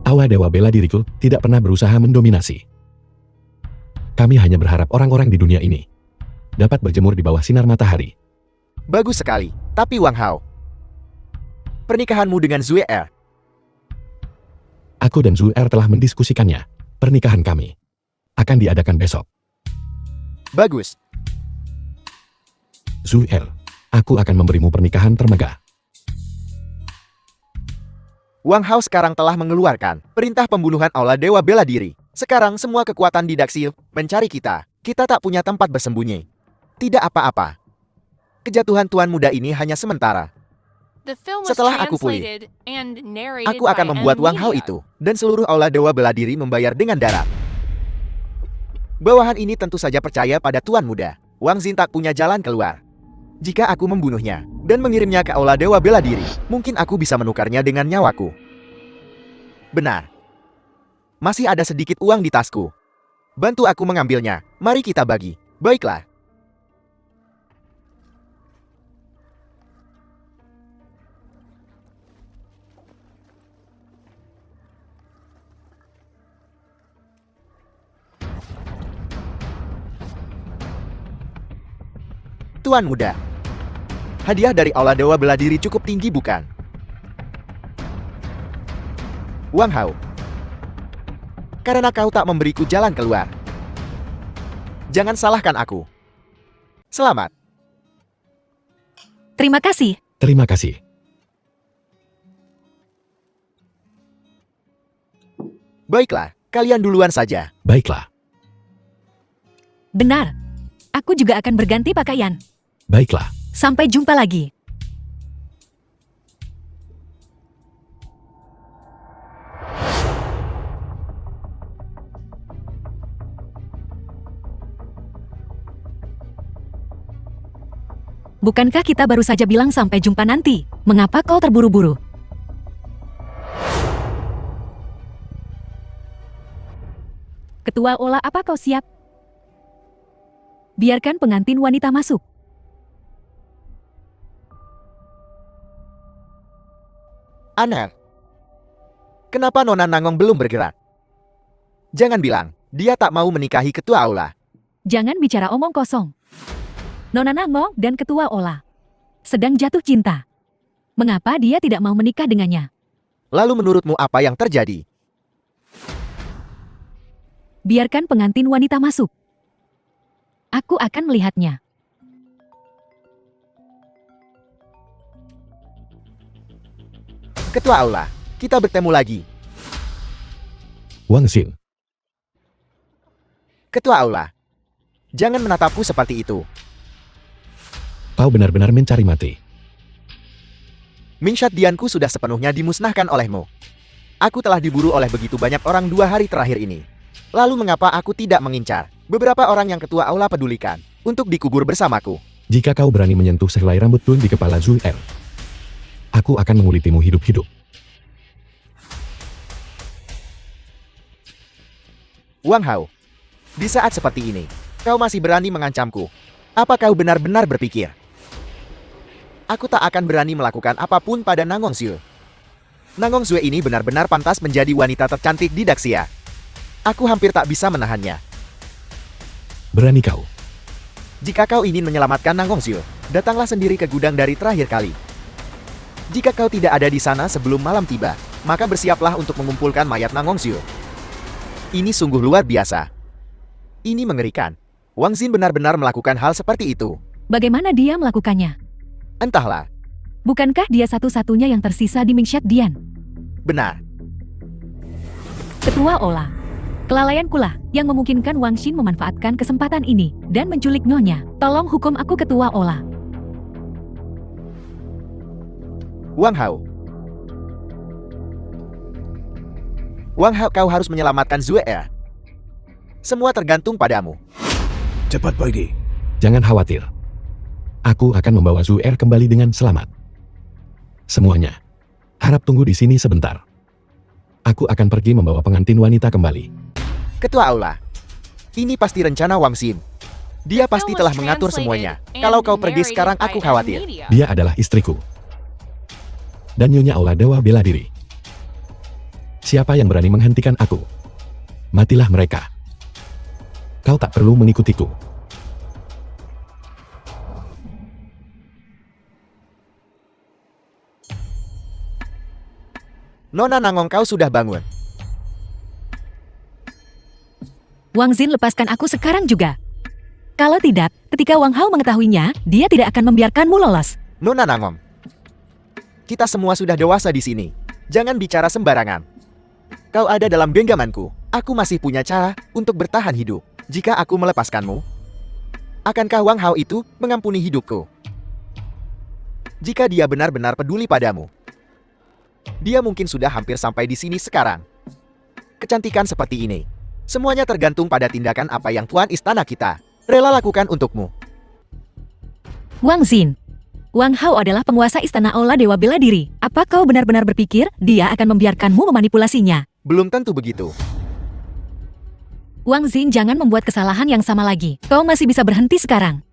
Aula Dewa Bela Diriku tidak pernah berusaha mendominasi. Kami hanya berharap orang-orang di dunia ini dapat berjemur di bawah sinar matahari. Bagus sekali, tapi Wang Hao, pernikahanmu dengan Zue Er. Aku dan Zhu Er telah mendiskusikannya. Pernikahan kami akan diadakan besok. Bagus. Zhu Er, aku akan memberimu pernikahan termegah. Wang Hao sekarang telah mengeluarkan perintah pembunuhan Aula Dewa Bela Diri. Sekarang semua kekuatan di Daxil mencari kita. Kita tak punya tempat bersembunyi. Tidak apa-apa. Kejatuhan tuan muda ini hanya sementara. The film was Setelah aku pulih, translated and narrated Aku akan by membuat M Wang Hao Media. itu dan seluruh Aula Dewa Bela Diri membayar dengan darah. Bawahan ini tentu saja percaya pada tuan muda. Wang Xin tak punya jalan keluar. Jika aku membunuhnya dan mengirimnya ke Aula Dewa Bela Diri, mungkin aku bisa menukarnya dengan nyawaku. Benar. Masih ada sedikit uang di tasku. Bantu aku mengambilnya. Mari kita bagi. Baiklah. Tuan muda. Hadiah dari Aula Dewa Bela Diri cukup tinggi bukan? Wang Hao. Karena kau tak memberiku jalan keluar. Jangan salahkan aku. Selamat. Terima kasih. Terima kasih. Baiklah, kalian duluan saja. Baiklah. Benar. Aku juga akan berganti pakaian. Baiklah. Sampai jumpa lagi. Bukankah kita baru saja bilang sampai jumpa nanti? Mengapa kau terburu-buru? Ketua Ola, apa kau siap? Biarkan pengantin wanita masuk. Aneh. Kenapa Nona Nangong belum bergerak? Jangan bilang, dia tak mau menikahi ketua Aula. Jangan bicara omong kosong. Nona Nangong dan ketua Ola sedang jatuh cinta. Mengapa dia tidak mau menikah dengannya? Lalu menurutmu apa yang terjadi? Biarkan pengantin wanita masuk. Aku akan melihatnya. Ketua Aula, kita bertemu lagi. Wang Xin. Ketua Aula, jangan menatapku seperti itu. Kau benar-benar mencari mati. Mingshat Dianku sudah sepenuhnya dimusnahkan olehmu. Aku telah diburu oleh begitu banyak orang 2 hari terakhir ini. Lalu mengapa aku tidak mengincar beberapa orang yang ketua Aula pedulikan untuk dikubur bersamaku? Jika kau berani menyentuh sehelai rambut Tun di kepala Zul Er, aku akan mengulitimu hidup-hidup. Wang Hao, di saat seperti ini, kau masih berani mengancamku. Apa kau benar-benar berpikir aku tak akan berani melakukan apapun pada Nangong Zue? Nangong Zue ini benar-benar pantas menjadi wanita tercantik di Daxia. Aku hampir tak bisa menahannya. Berani kau. Jika kau ingin menyelamatkan Nangong Zue, datanglah sendiri ke gudang dari terakhir kali. Jika kau tidak ada di sana sebelum malam tiba, maka bersiaplah untuk mengumpulkan mayat Nangong Zue. Ini sungguh luar biasa. Ini mengerikan. Wang Xin benar-benar melakukan hal seperti itu. Bagaimana dia melakukannya? Entahlah. Bukankah dia satu-satunya yang tersisa di Mingshat Dian? Benar. Ketua Ola. Kelalaiankulah yang memungkinkan Wang Xin memanfaatkan kesempatan ini dan menculik Nyonya. Tolong hukum aku, Ketua Ola. Wang Hao. Wang Hao, kau harus menyelamatkan Zue Er. Semua tergantung padamu. Cepat pergi. Jangan khawatir. Aku akan membawa Zul Er kembali dengan selamat. Semuanya. Harap tunggu di sini sebentar. Aku akan pergi membawa pengantin wanita kembali. Ketua Aula. Ini pasti rencana Wang Xin. Dia pasti telah mengatur semuanya. Kalau kau pergi sekarang, aku khawatir. Dia adalah istriku. Dan Nyonya Aula Dewa Bela Diri. Siapa yang berani menghentikan aku? Matilah mereka. Kau tak perlu mengikutiku. Nona Nangong, kau sudah bangun. Wang Xin, lepaskan aku sekarang juga. Kalau tidak, ketika Wang Hao mengetahuinya, dia tidak akan membiarkanmu lolos. Nona Nangong. Kita semua sudah dewasa di sini. Jangan bicara sembarangan. Kau ada dalam genggamanku. Aku masih punya cara untuk bertahan hidup. Jika aku melepaskanmu, akankah Wang Hao itu mengampuni hidupku? Jika dia benar-benar peduli padamu, dia mungkin sudah hampir sampai di sini sekarang. Kecantikan seperti ini, semuanya tergantung pada tindakan apa yang Tuan Istana kita rela lakukan untukmu. Wang Xin. Wang Hao adalah penguasa Istana Aula Dewa Bela Diri. Apa kau benar-benar berpikir dia akan membiarkanmu memanipulasinya? Belum tentu begitu. Wang Xin, jangan membuat kesalahan yang sama lagi. Kau masih bisa berhenti sekarang.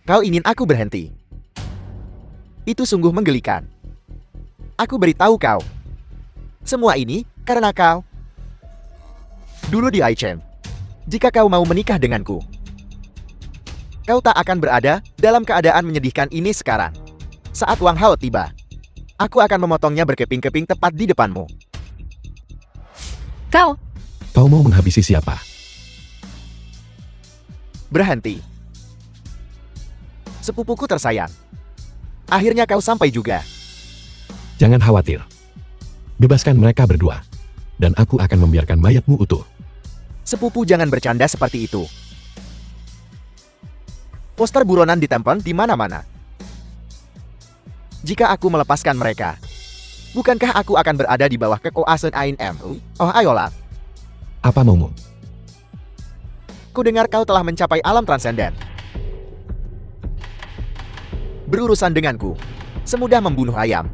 Kau ingin aku berhenti? Itu sungguh menggelikan. Aku beritahu kau. Semua ini karena kau. Dulu di Aichen, jika kau mau menikah denganku, Kau tak akan berada dalam keadaan menyedihkan ini sekarang. Saat Wang Hao tiba, aku akan memotongnya berkeping-keping tepat di depanmu. Kau, Kau mau menghabisi siapa? Berhenti. Sepupuku tersayang. Akhirnya kau sampai juga. Jangan khawatir. Bebaskan mereka berdua. Dan aku akan membiarkan mayatmu utuh. Sepupu jangan bercanda seperti itu. Poster buronan ditempel di mana-mana. Jika aku melepaskan mereka, bukankah aku akan berada di bawah kekuasaan AIM? Oh ayolah. Apa maumu? Ku dengar kau telah mencapai alam transenden. Berurusan denganku, semudah membunuh ayam.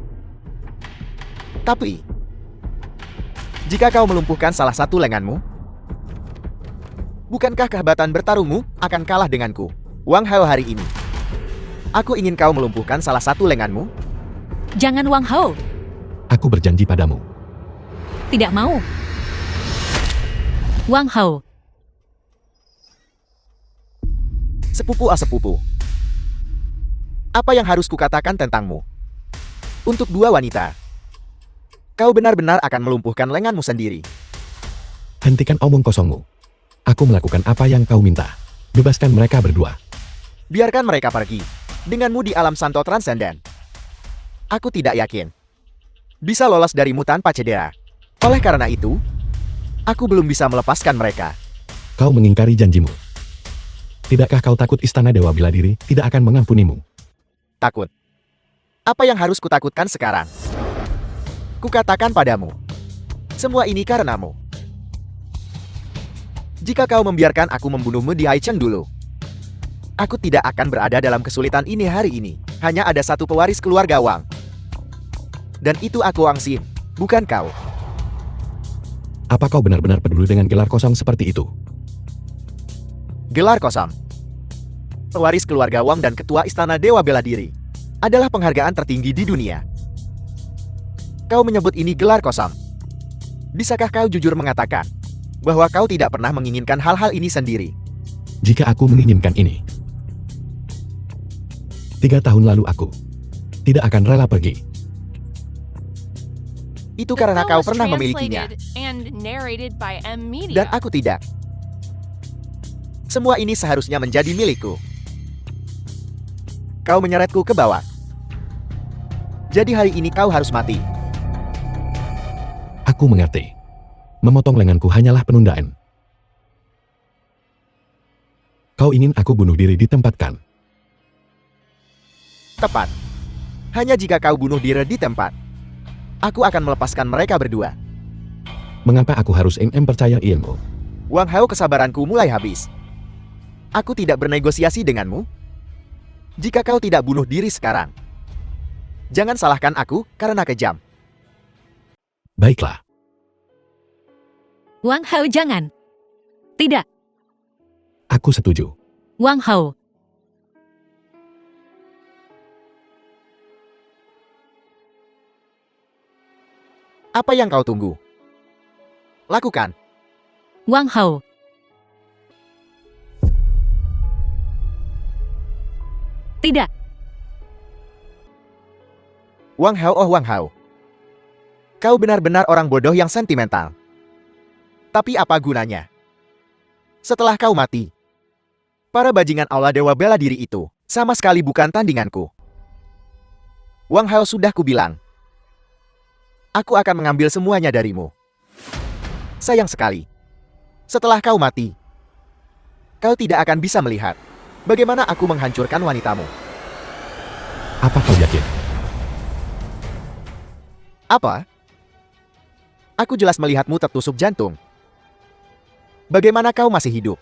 Tapi, jika kau melumpuhkan salah satu lenganmu, bukankah kehebatan bertarungmu akan kalah denganku? Wang Hao hari ini. Aku ingin kau melumpuhkan salah satu lenganmu. jangan Wang Hao. Aku berjanji padamu. Tidak mau. Wang Hao, Sepupu sepupu. Apa yang harus kukatakan tentangmu? Untuk dua wanita, kau benar-benar akan melumpuhkan lenganmu sendiri. Hentikan omong kosongmu. Aku melakukan apa yang kau minta. Bebaskan mereka berdua. Biarkan mereka pergi. Denganmu di alam santo transenden, aku tidak yakin bisa lolos darimu tanpa cedera. Oleh karena itu, aku belum bisa melepaskan mereka. Kau mengingkari janjimu. Tidakkah kau takut istana Dewa Bela Diri tidak akan mengampunimu? Takut. Apa yang harus kutakutkan sekarang? Kukatakan padamu, semua ini karenamu. Jika kau membiarkan aku membunuhmu di Haicheng dulu, aku tidak akan berada dalam kesulitan ini hari ini. Hanya ada satu pewaris keluarga Wang. Dan itu aku Wang Xin, bukan kau. Apa kau benar-benar peduli dengan gelar kosong seperti itu? Gelar kosong. Pewaris keluarga Wang dan ketua istana Dewa Bela Diri adalah penghargaan tertinggi di dunia. Kau menyebut ini gelar kosong. Bisakah kau jujur mengatakan bahwa kau tidak pernah menginginkan hal-hal ini sendiri? Jika aku menginginkan ini, 3 tahun lalu aku tidak akan rela pergi. Itu The karena film kau was pernah memilikinya, translated and narrated by M Media. dan aku tidak. Semua ini seharusnya menjadi milikku. Kau menyeretku ke bawah. Jadi hari ini kau harus mati. Aku mengerti. Memotong lenganku hanyalah penundaan. Kau ingin aku bunuh diri di tempat kan? Tepat. Hanya jika kau bunuh diri di tempat, aku akan melepaskan mereka berdua. Mengapa aku harus percaya ilmu? Wang Hao, kesabaranku mulai habis. Aku tidak bernegosiasi denganmu. Jika kau tidak bunuh diri sekarang, jangan salahkan aku karena kejam. Baiklah. Wang Hao jangan. Tidak, Aku setuju. Wang Hao. Apa yang kau tunggu? Lakukan. Wang Hao. Tidak, Wang Hao, oh Wang Hao. Kau benar-benar orang bodoh yang sentimental. Tapi apa gunanya? Setelah kau mati, para bajingan aula Dewa Bela Diri itu sama sekali bukan tandinganku. Wang Hao, sudah kubilang, aku akan mengambil semuanya darimu. Sayang sekali, setelah kau mati, kau tidak akan bisa melihat bagaimana aku menghancurkan wanitamu. Apa kau yakin? Apa? Aku jelas melihatmu tertusuk jantung. Bagaimana kau masih hidup?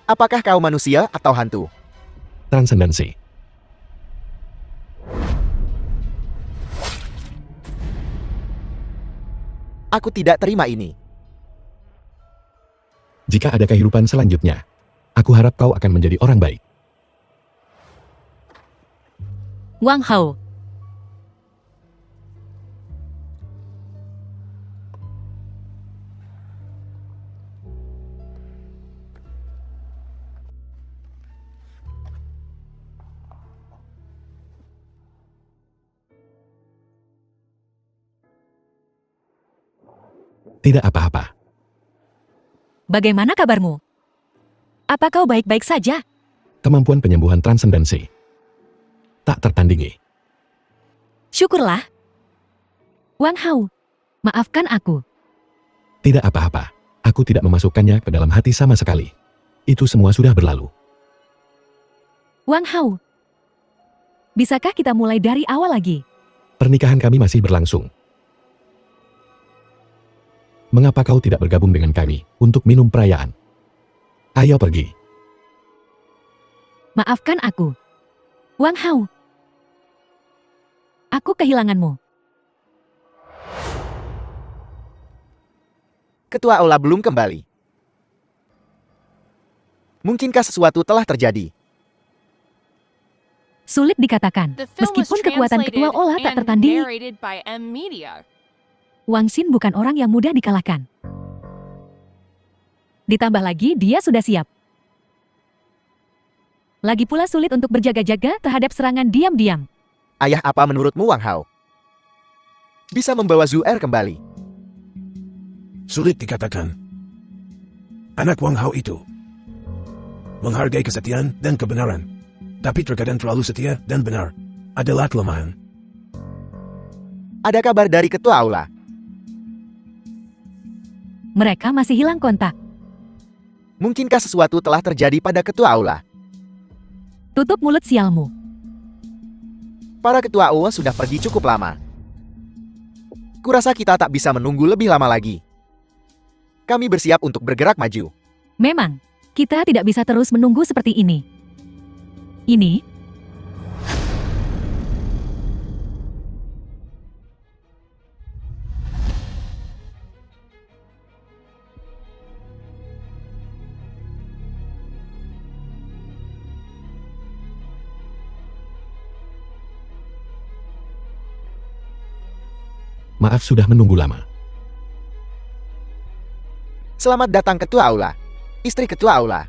Apakah kau manusia atau hantu? Transendensi. Aku tidak terima ini. Jika ada kehidupan selanjutnya, aku harap kau akan menjadi orang baik. Wang Hao. Tidak apa-apa. Bagaimana kabarmu? Apa kau baik-baik saja? Kemampuan penyembuhan transendensi. Tak tertandingi. Syukurlah. Wang Hao, maafkan aku. Tidak apa-apa. Aku tidak memasukkannya ke dalam hati sama sekali. Itu semua sudah berlalu. Wang Hao, bisakah kita mulai dari awal lagi? Pernikahan kami masih berlangsung. Mengapa kau tidak bergabung dengan kami untuk minum perayaan? Ayo pergi. Maafkan aku. Wang Hao. Aku kehilanganmu. Ketua Aula belum kembali. Mungkinkah sesuatu telah terjadi? Sulit dikatakan, The film was meskipun kekuatan Ketua translated Ola tak and tertandingi, narrated by M Media. Wang Xin bukan orang yang mudah dikalahkan. Ditambah lagi dia sudah siap. Lagi pula sulit untuk berjaga-jaga terhadap serangan diam-diam. Ayah apa menurutmu Wang Hao? Bisa membawa Zuer kembali. Sulit dikatakan. Anak Wang Hao itu menghargai kesetiaan dan kebenaran. Tapi terkadang terlalu setia dan benar adalah kelemahan. Ada kabar dari Ketua Aula. Mereka masih hilang kontak. Mungkinkah sesuatu telah terjadi pada Ketua Aula? Tutup mulut sialmu. Para Ketua Aula sudah pergi cukup lama. Kurasa kita tak bisa menunggu lebih lama lagi. Kami bersiap untuk bergerak maju. Memang, kita tidak bisa terus menunggu seperti ini. Ini, Maaf sudah menunggu lama. Selamat datang Ketua Aula. Istri Ketua Aula.